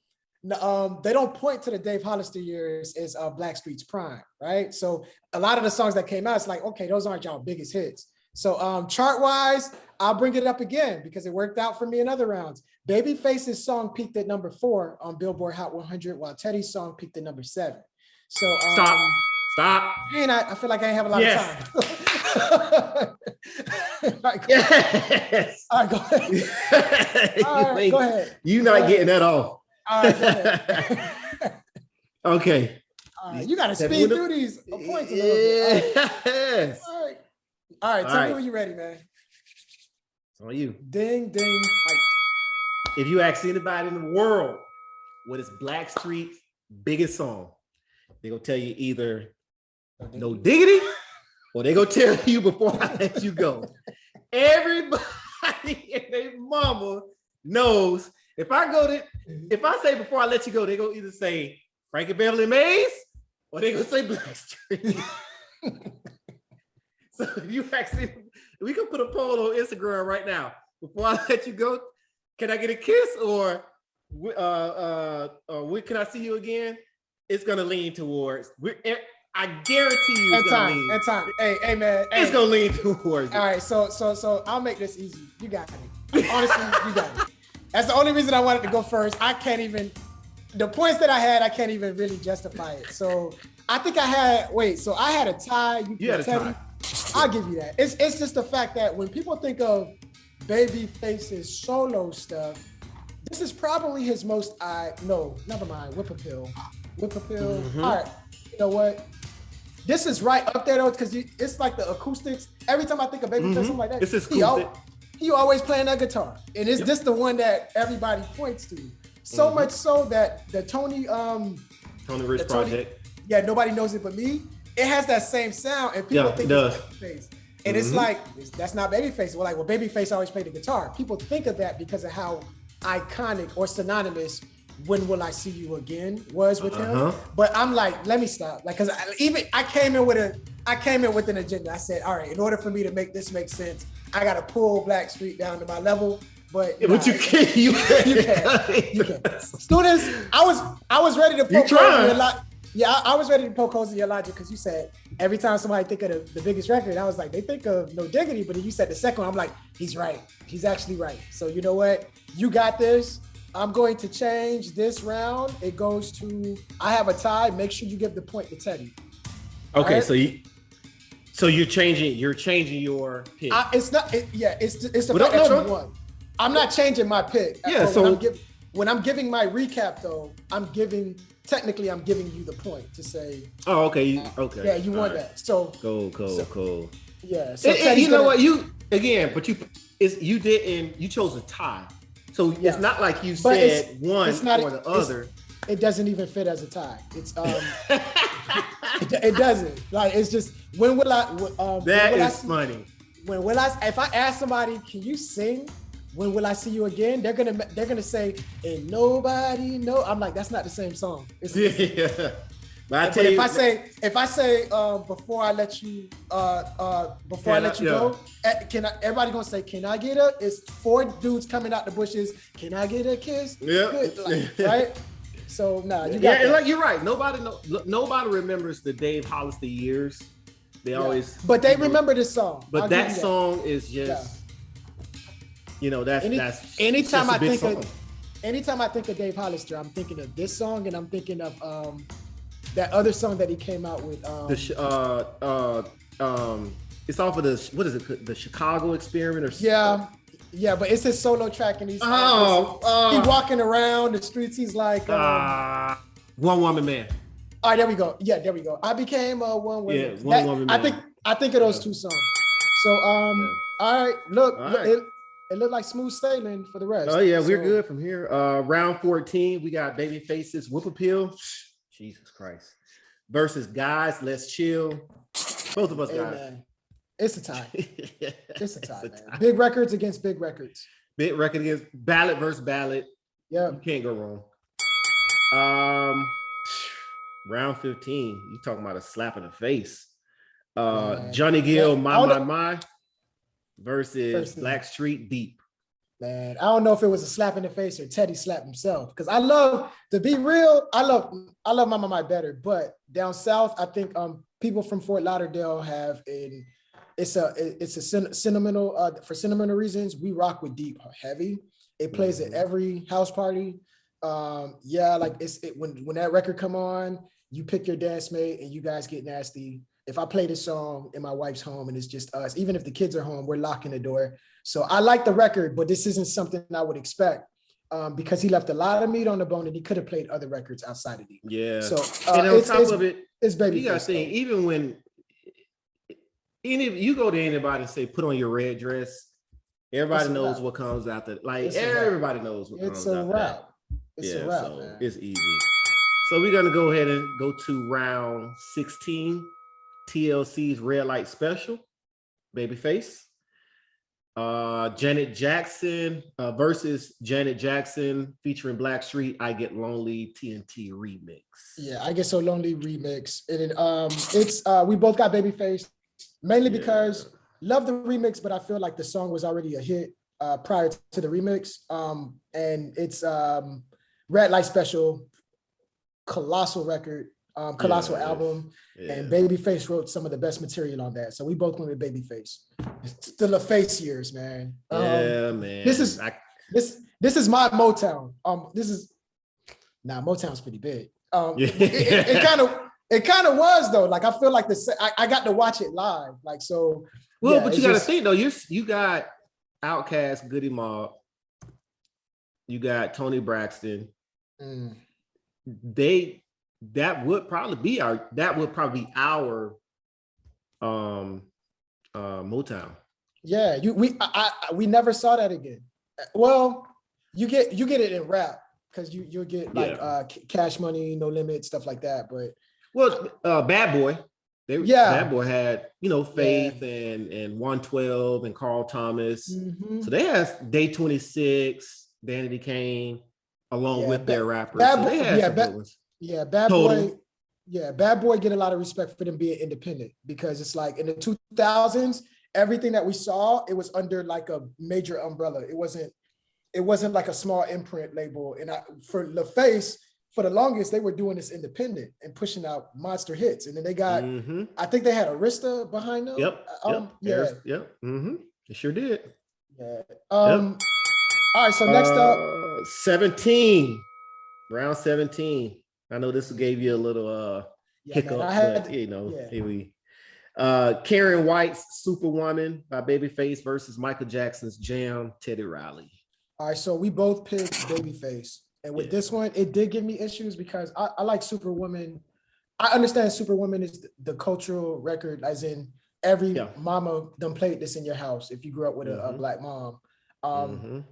they don't point to the Dave Hollister years as Blackstreet's prime, right? So a lot of the songs that came out, it's like, okay, those aren't y'all biggest hits. So chart-wise, I'll bring it up again because it worked out for me in other rounds. Babyface's song peaked at number 4 on Billboard Hot 100, while Teddy's song peaked at number 7. So Stop. And I feel like I ain't have a lot of time. All right, Yes. All right, go ahead. All right, go ahead. You're not getting that off. All right, go ahead. Okay. You got to speed through these points a little bit. Yes. All right. Tell me when you're ready, man. It's on you. Ding, ding, fight. If you ask anybody in the world what is Blackstreet's biggest song, they're going to tell you either No Diggity or they're going to tell you Before I Let You Go. Everybody and their mama knows if I say Before I Let You Go, they're going to either say Frankie Beverly Mays or they're going to say Blackstreet. So if you actually, we can put a poll on Instagram right now. Before I Let You Go, can I get a kiss or when can I see you again? It's gonna lean towards. I guarantee you, it's gonna lean. At time. Hey, man. It's gonna lean towards. All right, so I'll make this easy. You got it. Honestly, you got it. That's the only reason I wanted to go first. I can't even. The points that I had, I can't even really justify it. So I think I had. So I had a tie. You had a tie. I'll give you that. It's just the fact that when people think of Babyface's solo stuff, this is probably his most. No, never mind. Whip Appeal. Mm-hmm. All right. You know what? This is right up there though, because it's like the acoustics. Every time I think of Babyface, something like that, it's acoustic. He always playing that guitar, and it's just the one that everybody points to. So much so that the Tony Rich project. Yeah, nobody knows it but me. It has that same sound, and people think it's Babyface. And it's like, that's not Babyface. We're like, well, Babyface always played the guitar. People think of that because of how iconic or synonymous When Will I See You Again was with him. But I'm like, let me stop. Like, cause I came in with an agenda. I said, all right, in order for me to make this make sense, I gotta pull Blackstreet down to my level. But you can't. You can't. Students, I was ready to poke holes in your logic. Yeah, I was ready to poke holes in your logic because you said every time somebody think of the biggest record, I was like, they think of No Diggity, but then you said the second one, I'm like, he's right. He's actually right. So you know what? You got this. I'm going to change this round. It goes to, I have a tie. Make sure you give the point to Teddy. Okay, right? So you're changing your pick. It's not. It's the fact that you won. I'm not changing my pick. Yeah. So when I'm giving my recap though, I'm giving you the point to say. Oh, okay. Okay. Yeah, you won that. So cool. Yeah. So you know what? You chose a tie. So it's not like you said one or the other. It doesn't even fit as a tie. It's it doesn't. Like it's just when will I? That is funny. When will I? If I ask somebody, can you sing? When Will I See You Again? They're gonna say, "Ain't nobody know." I'm like, that's not the same song. Yeah. But if I say before I let you go, everybody gonna say, can I get a? It's 4 dudes coming out the bushes. Can I get a kiss? Yeah. Right. So you got that. Like you're right. Nobody remembers the Dave Hollister years. They always, but they remember this song. But that song is just, that's anytime I think of Dave Hollister, I'm thinking of this song, and I'm thinking of that other song that he came out with. It's off of the, what is it? The Chicago Experiment or yeah. Yeah, but it's his solo track, and he's he Oh, walking around the streets. He's like, One Woman Man. all right, there we go. Yeah, there we go. I became a one woman. Yeah, One Woman Man. I think of those two songs. So all right, look, All right. it looked like smooth sailing for the rest. Oh yeah, we're So, good from here. Round 14, we got Babyface's Whoop Appeal. Jesus Christ. Versus Guys, Let's Chill. Both of us hey, guys. man, it's a tie. It's a tie, It's a man. Big records against big records. Big record against ballad versus ballad. Yeah. You can't go wrong. Round 15, you talking about a slap in the face. Johnny Gill, My versus Blackstreet Deep. Man, I don't know if it was a slap in the face or Teddy slapped himself. Because I love, to be real, I love My better. But down south, I think people from Fort Lauderdale have it's a sentimental for sentimental reasons. We rock with Deep heavy. It plays at every house party. Yeah, like when that record come on, you pick your dance mate and you guys get nasty. If I play this song in my wife's home and it's just us, even if the kids are home, we're locking the door. So I like the record, but this isn't something I would expect because he left a lot of meat on the bone and he could have played other records outside of Deep. Yeah. So and on top of it, it's Babyface. You gotta think, even when you go to anybody and say, put on your red dress, everybody knows what comes after. Like everybody knows what comes after. It's a wrap, man. It's easy. So we're gonna go ahead and go to round 16, TLC's Red Light Special, Babyface. Janet Jackson versus Janet Jackson featuring Blackstreet, I Get Lonely TNT remix. Yeah, I Get So Lonely remix. And it's we both got Babyface, mainly because love the remix, but I feel like the song was already a hit prior to the remix. And it's Red Light Special, colossal record, colossal album, and Babyface wrote some of the best material on that. So we both went with Babyface. It's the LaFace years, man. Man. This is my Motown. Motown's pretty big. It kind of was though. Like I feel like I got to watch it live. Like so. Well, but you got to think though. You got Outkast, Goody Mob. You got Tony Braxton. That would probably be our Motown. Yeah, we never saw that again. Well, you get it in rap because you'll get like Cash Money, No Limit, stuff like that. But Bad Boy. Bad Boy had Faith and 112 and Carl Thomas. So they had Day 26, Danity Kane, along with their rappers. Bad Boy. Yeah, Bad Boy get a lot of respect for them being independent because it's like in the 2000s, everything that we saw, it was under like a major umbrella. It wasn't like a small imprint label. And for LaFace, for the longest, they were doing this independent and pushing out monster hits. And then they got, I think they had Arista behind them. It sure did. Yeah. All right, so next up. 17, round 17. I know this gave you a little hiccup, but here we. Karen White's Superwoman by Babyface versus Michael Jackson's Jam, Teddy Riley. All right, so we both picked Babyface. And with this one, it did give me issues because I like Superwoman. I understand Superwoman is the cultural record, as in every mama done played this in your house if you grew up with a Black mom.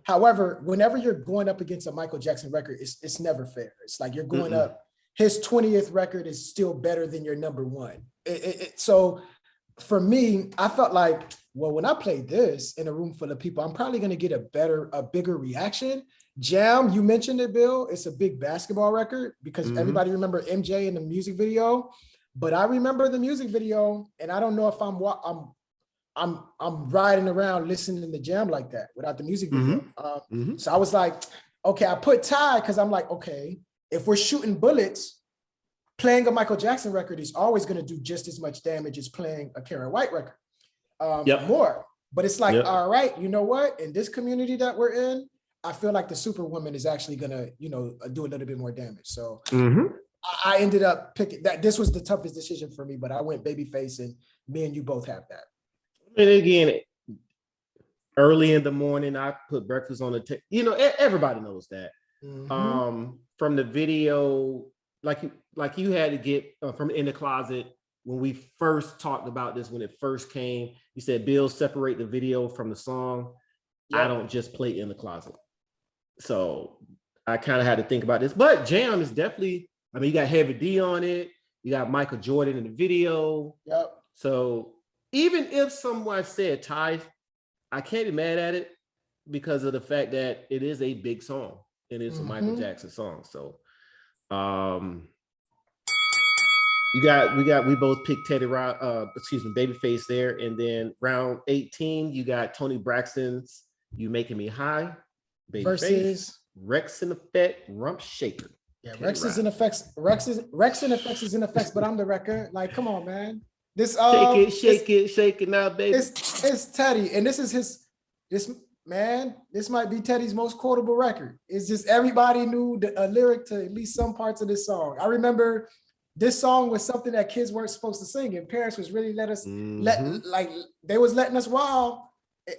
However, whenever you're going up against a Michael Jackson record, it's never fair. It's like you're going up, his 20th record is still better than your number one. So for me, I felt like, well, when I play this in a room full of people, I'm probably going to get a bigger reaction. Jam, you mentioned it, Bill. It's a big basketball record because everybody remember MJ in the music video, but I remember the music video, and I don't know if I'm riding around listening to Jam like that without the music video. So I was like, okay, I put Ty because I'm like, okay, if we're shooting bullets, playing a Michael Jackson record is always going to do just as much damage as playing a Karen White record. More. But it's like, all right, you know what? In this community that we're in, I feel like the Superwoman is actually going to, do a little bit more damage. So I ended up picking that. This was the toughest decision for me, but I went Babyface, and me and you both have that. And again, Early in the morning, I put breakfast on the table. You know, everybody knows that. From the video, like you had to get from In the Closet when we first talked about this, when it first came, you said, Bill, separate the video from the song. Yep. I don't just play In the Closet. So I kind of had to think about this, but Jam is definitely, I mean, you got Heavy D on it. You got Michael Jordan in the video. Yep. So even if someone said Ty, I can't be mad at it because of the fact that it is a big song and it's a Michael Jackson song. So we both picked Babyface there. And then round 18, you got Tony Braxton's You Making Me High, Babyface, versus Rex in Effect, Rump Shaker. Yeah, Rex is in effects. Rex in effects is in effects, but I'm the record. Like, come on, man. This shake it now, baby. It's Teddy, and this might be Teddy's most quotable record. It's just everybody knew a lyric to at least some parts of this song. I remember this song was something that kids weren't supposed to sing, and parents was really they was letting us wild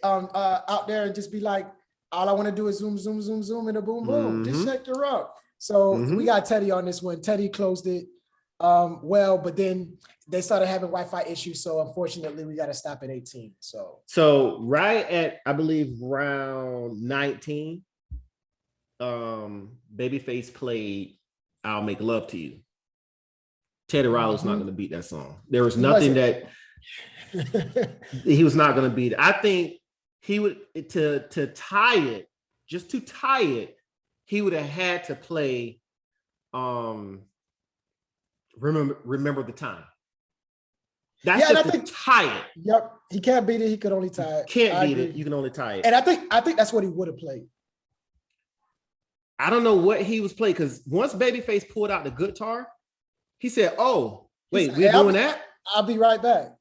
out there and just be like, all I want to do is zoom, zoom, zoom, zoom, and a boom, boom. Just shake your up. So we got Teddy on this one. Teddy closed it well, but then they started having Wi-Fi issues. So unfortunately, we got to stop at 18. So right at, I believe, round 19, Babyface played I'll Make Love to You. Teddy Riley's not going to beat that song. There was nothing that he was not going to beat it. I think he would, to tie it, just to tie it, he would have had to play Remember the Time. That's just to tie it. Yep. He can't beat it. He could only tie it. Can't beat it. You can only tie it. And I think that's what he would have played. I don't know what he was playing, because once Babyface pulled out the guitar, he said, "Oh, wait, we're doing that? I'll be right back."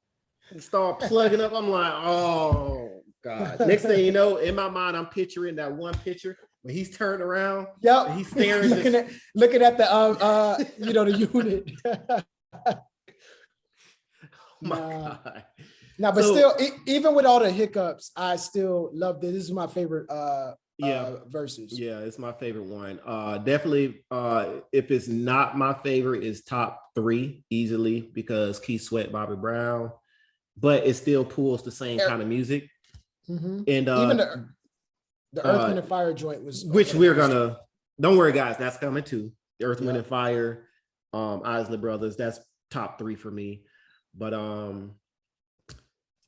He started plugging up. I'm like, oh God. Next thing you know, in my mind, I'm picturing that one picture when he's turned around. Yep. And he's staring looking at the the unit. God. Now, but still, even with all the hiccups, I still loved it. This is my favorite Verzuz. Yeah, it's my favorite one. Definitely, if it's not my favorite, it's top 3 easily, because Keith Sweat, Bobby Brown, but it still pulls the same kind of music. And even the Earth, Wind, and Fire joint was, which we're gonna, don't worry guys, that's coming too. The Earth, Wind, and Fire, Isley Brothers, that's top 3 for me. But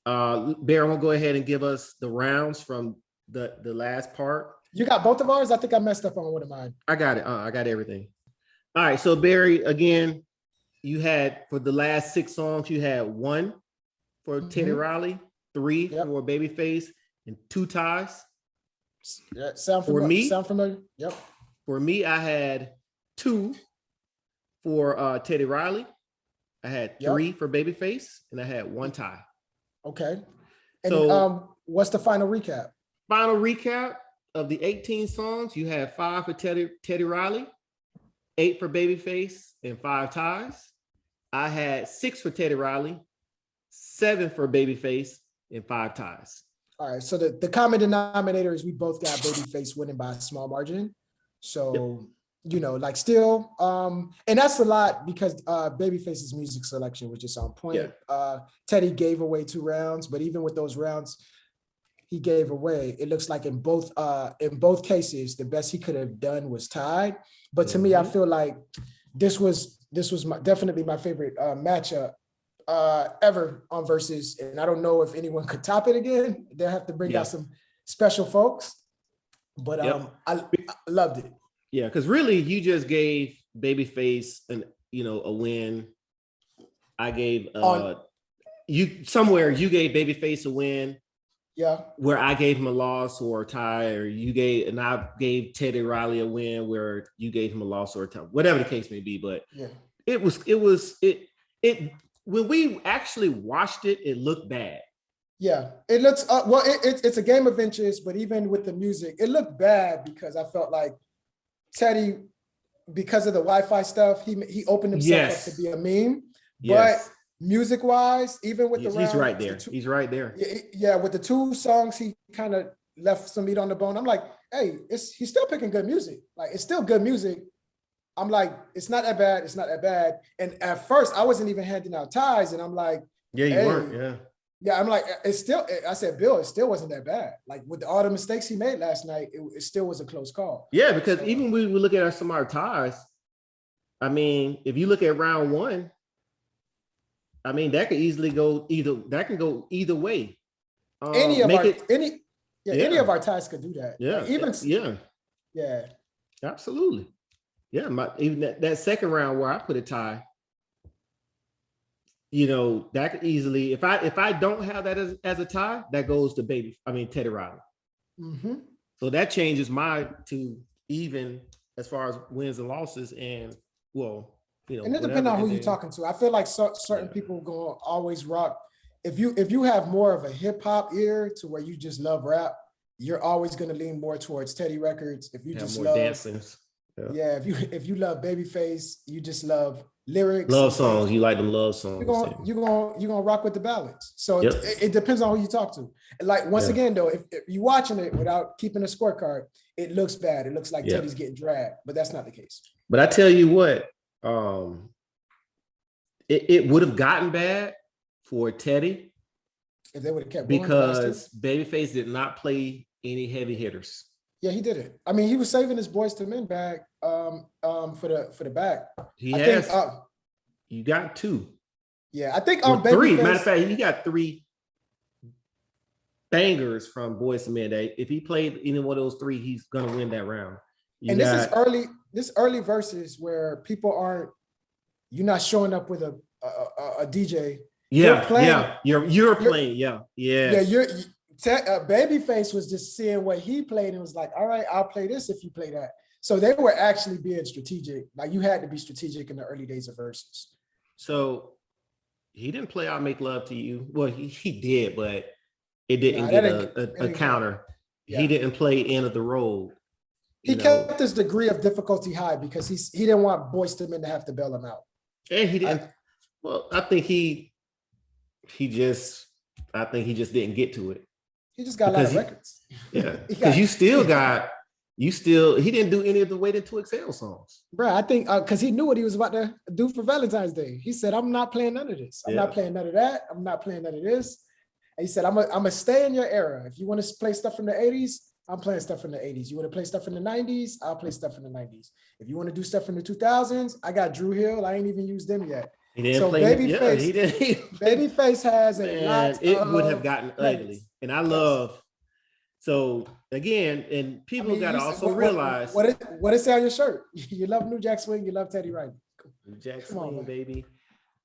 Bear, will go ahead and give us the rounds from the last part. You got both of ours? I think I messed up on one of mine. I got it. I got everything. All right. So Barry, again, you had, for the last 6 songs, you had 1 for Teddy Riley, 3 for Babyface, and 2 ties. Yeah, sound familiar? Yep. For me, I had 2 for Teddy Riley. I had 3 for Babyface, and I had 1 tie. Okay. And so, what's the final recap? Final recap of the 18 songs, you had 5 for Teddy Riley, 8 for Babyface, and 5 ties. I had 6 for Teddy Riley, 7 for Babyface, and 5 ties. All right. So the common denominator is we both got Babyface winning by a small margin. So still, and that's a lot because Babyface's music selection was just on point. Teddy gave away 2 rounds, but even with those rounds he gave away, it looks like in both cases the best he could have done was tied. But to me, I feel like this was definitely my favorite matchup ever on Verzuz, and I don't know if anyone could top it again. They'll have to bring out some special folks, but I loved it. Yeah, because really, you just gave Babyface a win. I gave you gave Babyface a win. Yeah. Where I gave him a loss or a tie, or I gave Teddy Riley a win where you gave him a loss or a tie, whatever the case may be. But it was when we actually watched it, it looked bad. Yeah, it looks it's a game of inches, but even with the music, it looked bad because I felt like Teddy, because of the Wi-Fi stuff, he opened himself up to be a meme. But music wise, even with the He's round, right there. He's right there. yeah, with the 2 songs, he kind of left some meat on the bone. I'm like, hey, he's still picking good music. Like, it's still good music. I'm like, it's not that bad. It's not that bad. And at first, I wasn't even handing out ties, and I'm like, Yeah, you hey, weren't. Yeah. yeah, I'm like, it's still. I said, Bill, it still wasn't that bad. Like, with all the mistakes he made last night, it still was a close call. Yeah, because even when we look at some of our ties, I mean, if you look at round 1, I mean, that could easily go either. That can go either way. Any of our ties could do that. Yeah, like even yeah, absolutely. Yeah, even that second round where I put a tie, you know, that could easily, if I don't have that as a tie, that goes to Teddy Riley. Mm-hmm. So that changes my to even as far as wins and losses, and well, you know, and it depends on who you're talking to. I feel like certain people gonna always rock. If you have more of a hip hop ear to where you just love rap, you're always gonna lean more towards Teddy records. If you just love dancers. Yeah, if you love Babyface, you just love lyrics, love songs. You like the love songs. You're gonna rock with the ballads. So it depends on who you talk to. And like once again though, if you're watching it without keeping a scorecard, it looks bad. It looks like Teddy's getting dragged, but that's not the case. But I tell you what, it would have gotten bad for Teddy if they would have kept going, because Babyface did not play any heavy hitters. Yeah, he did it. I mean, he was saving his Boys to Men bag for the back. You got 2. Yeah, I think on 3. Matter of fact, he got 3 bangers from Boys to Men. That if he played any one of those 3, he's gonna win that round. This is early verses where you're not showing up with a DJ. You're playing. You're playing. Babyface was just seeing what he played and was like, all right, I'll play this if you play that. So they were actually being strategic. Like, you had to be strategic in the early days of verses. So he didn't play "I'll Make Love to You." Well, he did, but it didn't get a counter. Yeah. He didn't play "End of the Road." He kept his degree of difficulty high because he didn't want Boyz II Men to have to bail him out. And he didn't. I think he just didn't get to it. He just got a lot of records. Yeah, because he didn't do any of the Waiting to Exhale songs. Bro, I think because he knew what he was about to do for Valentine's Day. He said, I'm not playing none of this. I'm not playing none of that. I'm not playing none of this. And he said, I'm going to stay in your era. If you want to play stuff from the 80s, I'm playing stuff from the 80s. You want to play stuff from the 90s? I'll play stuff from the 90s. If you want to do stuff from the 2000s, I got Drew Hill. I ain't even used them yet. Babyface has a lot. It would have gotten ugly. And I love, so again, and people got to also realize. What it say on your shirt? You love New Jack Swing, you love Teddy Riley. New Jack Swing, baby.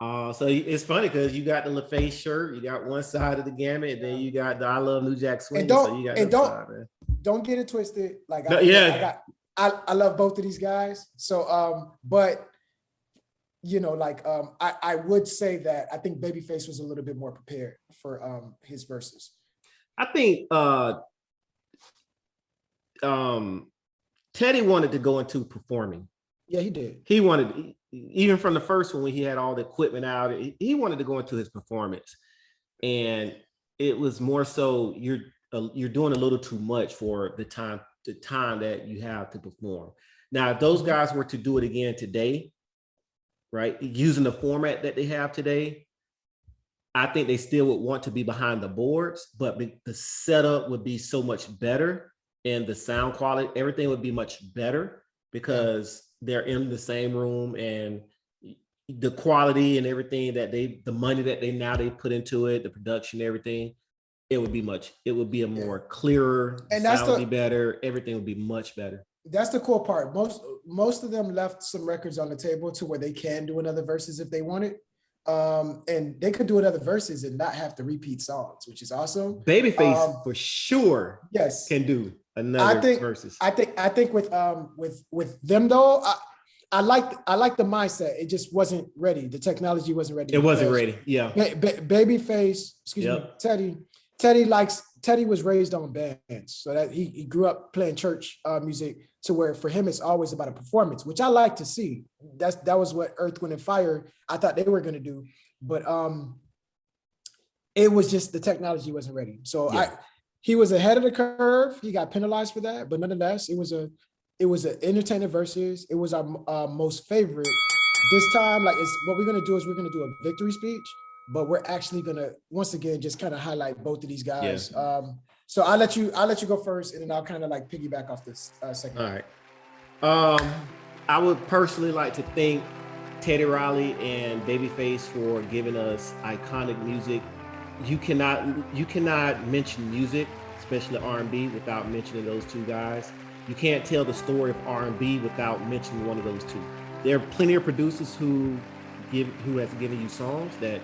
So it's funny because you got the LaFace shirt, you got one side of the gamut, and then you got the I love New Jack Swing. And don't get it twisted. Like, I love both of these guys. So, but you know, like, I would say that I think Babyface was a little bit more prepared for his verses. I think Teddy wanted to go into performing. Yeah, he did. He wanted, even from the first one when he had all the equipment out, he wanted to go into his performance, and it was more so you're doing a little too much for the time that you have to perform. Now, if those guys were to do it again today, right, using the format that they have today, I think they still would want to be behind the boards, but the setup would be so much better, and the sound quality, everything would be much better because they're in the same room, and the quality and everything the money that they put into it, the production, everything, it would be a more clearer, and sound would be better. Everything would be much better. That's the cool part. Most of them left some records on the table to where they can do another verses if they wanted. And they could do another verses and not have to repeat songs, which is awesome. Babyface for sure can do another verses. I think with them though, I like the mindset. It just wasn't ready. The technology wasn't ready. It wasn't ready. Yeah. Babyface, Teddy was raised on bands, so that he grew up playing church music, to where for him it's always about a performance, which I like to see. That was what Earth, Wind, and Fire I thought they were going to do. but it was just the technology wasn't ready. So Yeah. he was ahead of the curve. He got penalized for that, but nonetheless, it was an entertaining versus. It was our most favorite. This time, like, it's what we're gonna do is we're gonna do a victory speech, but we're actually gonna once again just kind of highlight both of these guys. So I'll let you go first, and then I'll kind of like piggyback off this second. All right. I would personally like to thank Teddy Riley and Babyface for giving us iconic music. You cannot mention music, especially R&B, without mentioning those two guys. You can't tell the story of R&B without mentioning one of those two. There are plenty of producers who has given you songs that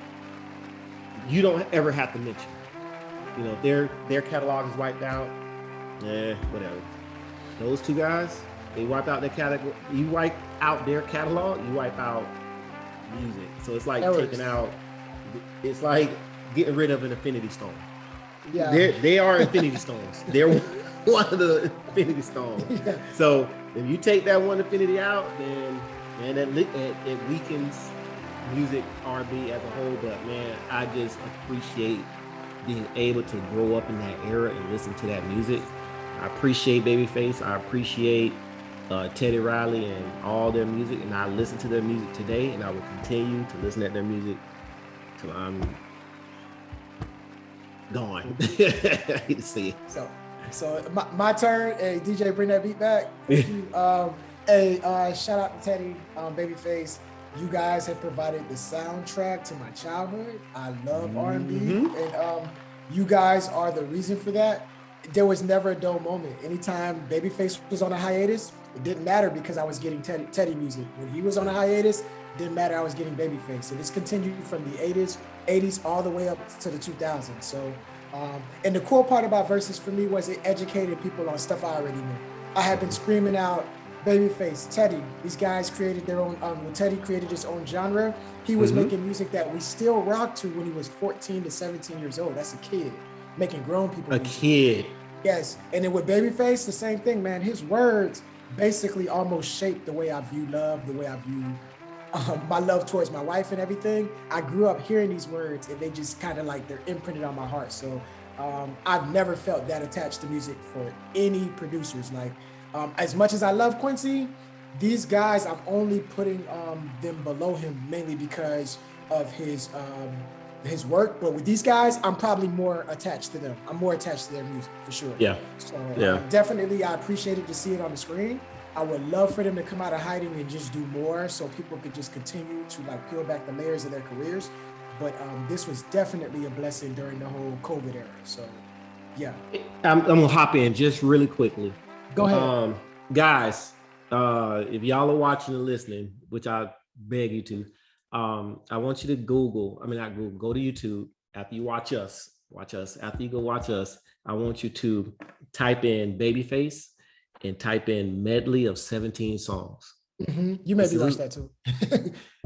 you don't ever have to mention. You know, their catalog is wiped out. Whatever. Those two guys, they wipe out their catalog. You wipe out their catalog, you wipe out music. So it's like it's like getting rid of an infinity stone. Yeah, they are infinity stones. They're one of the infinity stones. Yeah. So if you take that one infinity out, then it weakens music, R&B as a whole. But man, I just appreciate being able to grow up in that era and listen to that music. I appreciate Babyface. I appreciate Teddy Riley and all their music, and I listen to their music today, and I will continue to listen to their music till I'm gone. I hate to say it. So my turn. Hey, DJ, bring that beat back. Thank you. Shout out to Teddy, Babyface. You guys have provided the soundtrack to my childhood. I love R&B, and you guys are the reason for that. There was never a dull moment. Anytime Babyface was on a hiatus, it didn't matter because I was getting Teddy music. When he was on a hiatus, it didn't matter, I was getting Babyface. So this continued from the 80s all the way up to the 2000s. So, and the cool part about Verzuz for me was it educated people on stuff I already knew. I had been screaming out Babyface, Teddy. These guys created their own, when Teddy created his own genre, he was making music that we still rock to when he was 14 to 17 years old. That's a kid making grown people music. Kid. Yes, and then with Babyface, the same thing, man. His words basically almost shaped the way I view love, the way I view my love towards my wife and everything. I grew up hearing these words, and they just kind of like they're imprinted on my heart. So I've never felt that attached to music for any producers. Like as much as I love Quincy, these guys, I'm only putting them below him mainly because of his work. But with these guys, I'm probably more attached to them. I'm more attached to their music for sure. Yeah. So yeah. Definitely, I appreciated to see it on the screen. I would love for them to come out of hiding and just do more, so people could just continue to like peel back the layers of their careers. But this was definitely a blessing during the whole COVID era. So, yeah. I'm gonna hop in just really quickly. Go ahead, guys. If y'all are watching and listening, which I beg you to, I want you to go to YouTube after you watch us. After you go watch us, I want you to type in Babyface and type in medley of 17 songs. You made me watch that too.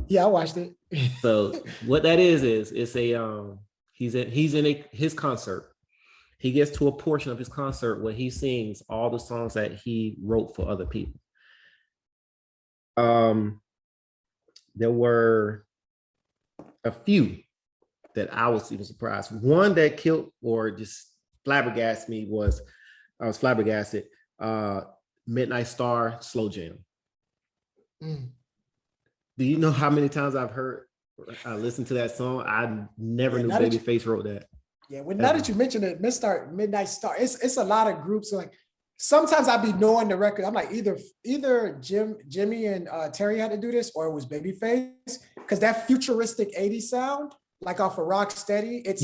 Yeah, I watched it. So what that is it's a he's in his concert. He gets to a portion of his concert where he sings all the songs that he wrote for other people. There were a few that I was even surprised. One that killed or just flabbergasted me was, I was flabbergasted, Midnight Star, Slow Jam. Do you know how many times I've listened to that song? I never knew Babyface wrote that. Yeah, well, now that you mentioned it, Midnight Star, it's a lot of groups. Like sometimes I'd be knowing the record. I'm like, either Jimmy and Terry had to do this, or it was Babyface, because that futuristic 80s sound, like off of Rocksteady, it's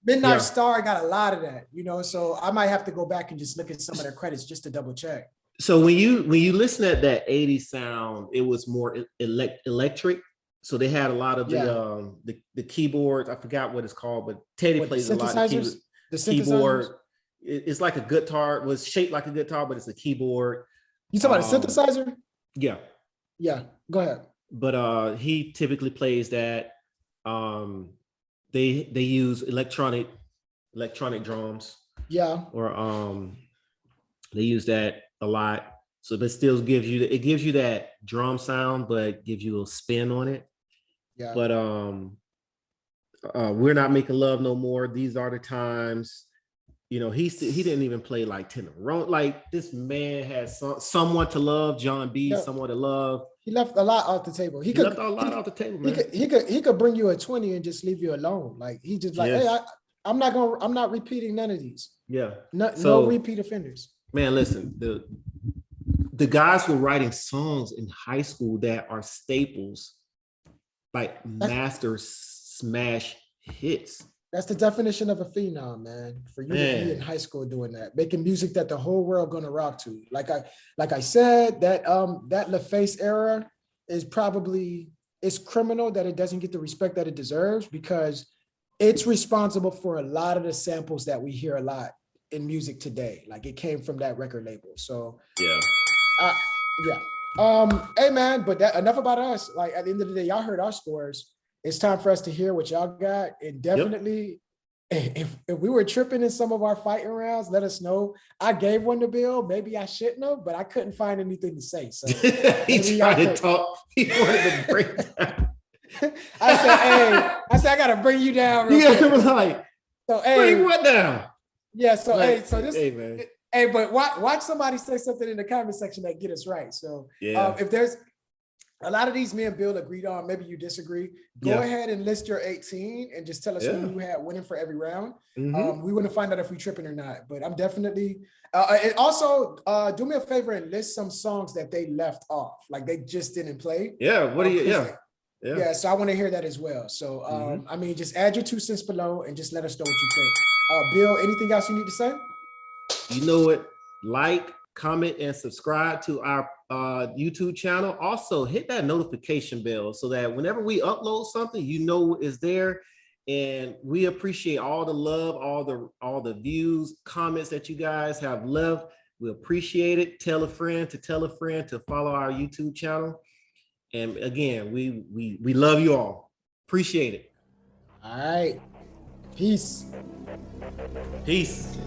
Midnight Star got a lot of that, so I might have to go back and just look at some of their credits just to double check. So when you listen at that 80s sound, it was more electric. So they had a lot of the keyboards. I forgot what it's called, but Teddy plays a lot of the keyboard. It's like a guitar. It was shaped like a guitar, but it's a keyboard. You talking about a synthesizer? Yeah. Yeah. Go ahead. But he typically plays that. They use electronic drums. Yeah. Or they use that a lot. So that still gives you that drum sound, but gives you a spin on it. Yeah. But We're Not Making Love No More. These Are the Times. You know, he didn't even play like Tenor. Like this man has Someone to Love, John B. Yep. Someone to Love. He left a lot off the table. He left a lot off the table, man. He could bring you a 20 and just leave you alone. Like he just like, Yes. hey, I'm not repeating none of these. Yeah. No repeat offenders. Man, listen, the guys were writing songs in high school that are staples, like master smash hits. That's the definition of a phenom, man. For you to be in high school doing that, making music that the whole world gonna rock to. Like I said, that LaFace era is probably, it's criminal that it doesn't get the respect that it deserves, because it's responsible for a lot of the samples that we hear a lot in music today. Like it came from that record label. So hey man, but enough about us. Like at the end of the day, y'all heard our scores. It's time for us to hear what y'all got. And definitely, if we were tripping in some of our fighting rounds, let us know. I gave one to Bill. Maybe I shouldn't have, but I couldn't find anything to say. So he tried to talk. He wanted to break down. I said, I gotta bring you down. Real quick. Like, so bring what down? Yeah. So like, so this. Hey, man. Hey, but watch somebody say something in the comment section that get us right. So if there's a lot of these me and Bill agreed on, maybe you disagree, go ahead and list your 18 and just tell us who you had winning for every round. We wouldn't find out if we tripping or not, but I'm definitely, and also do me a favor and list some songs that they left off, like they just didn't play. Yeah, what do you, yeah, so I want to hear that as well. So, I mean, just add your 2 cents below and just let us know what you think. Bill, anything else you need to say? You know it. Like, comment, and subscribe to our YouTube channel. Also, hit that notification bell so that whenever we upload something, you know it's there. And we appreciate all the love, all the views, comments that you guys have left. We appreciate it. Tell a friend to follow our YouTube channel. And again, we love you all. Appreciate it. All right. Peace. Peace.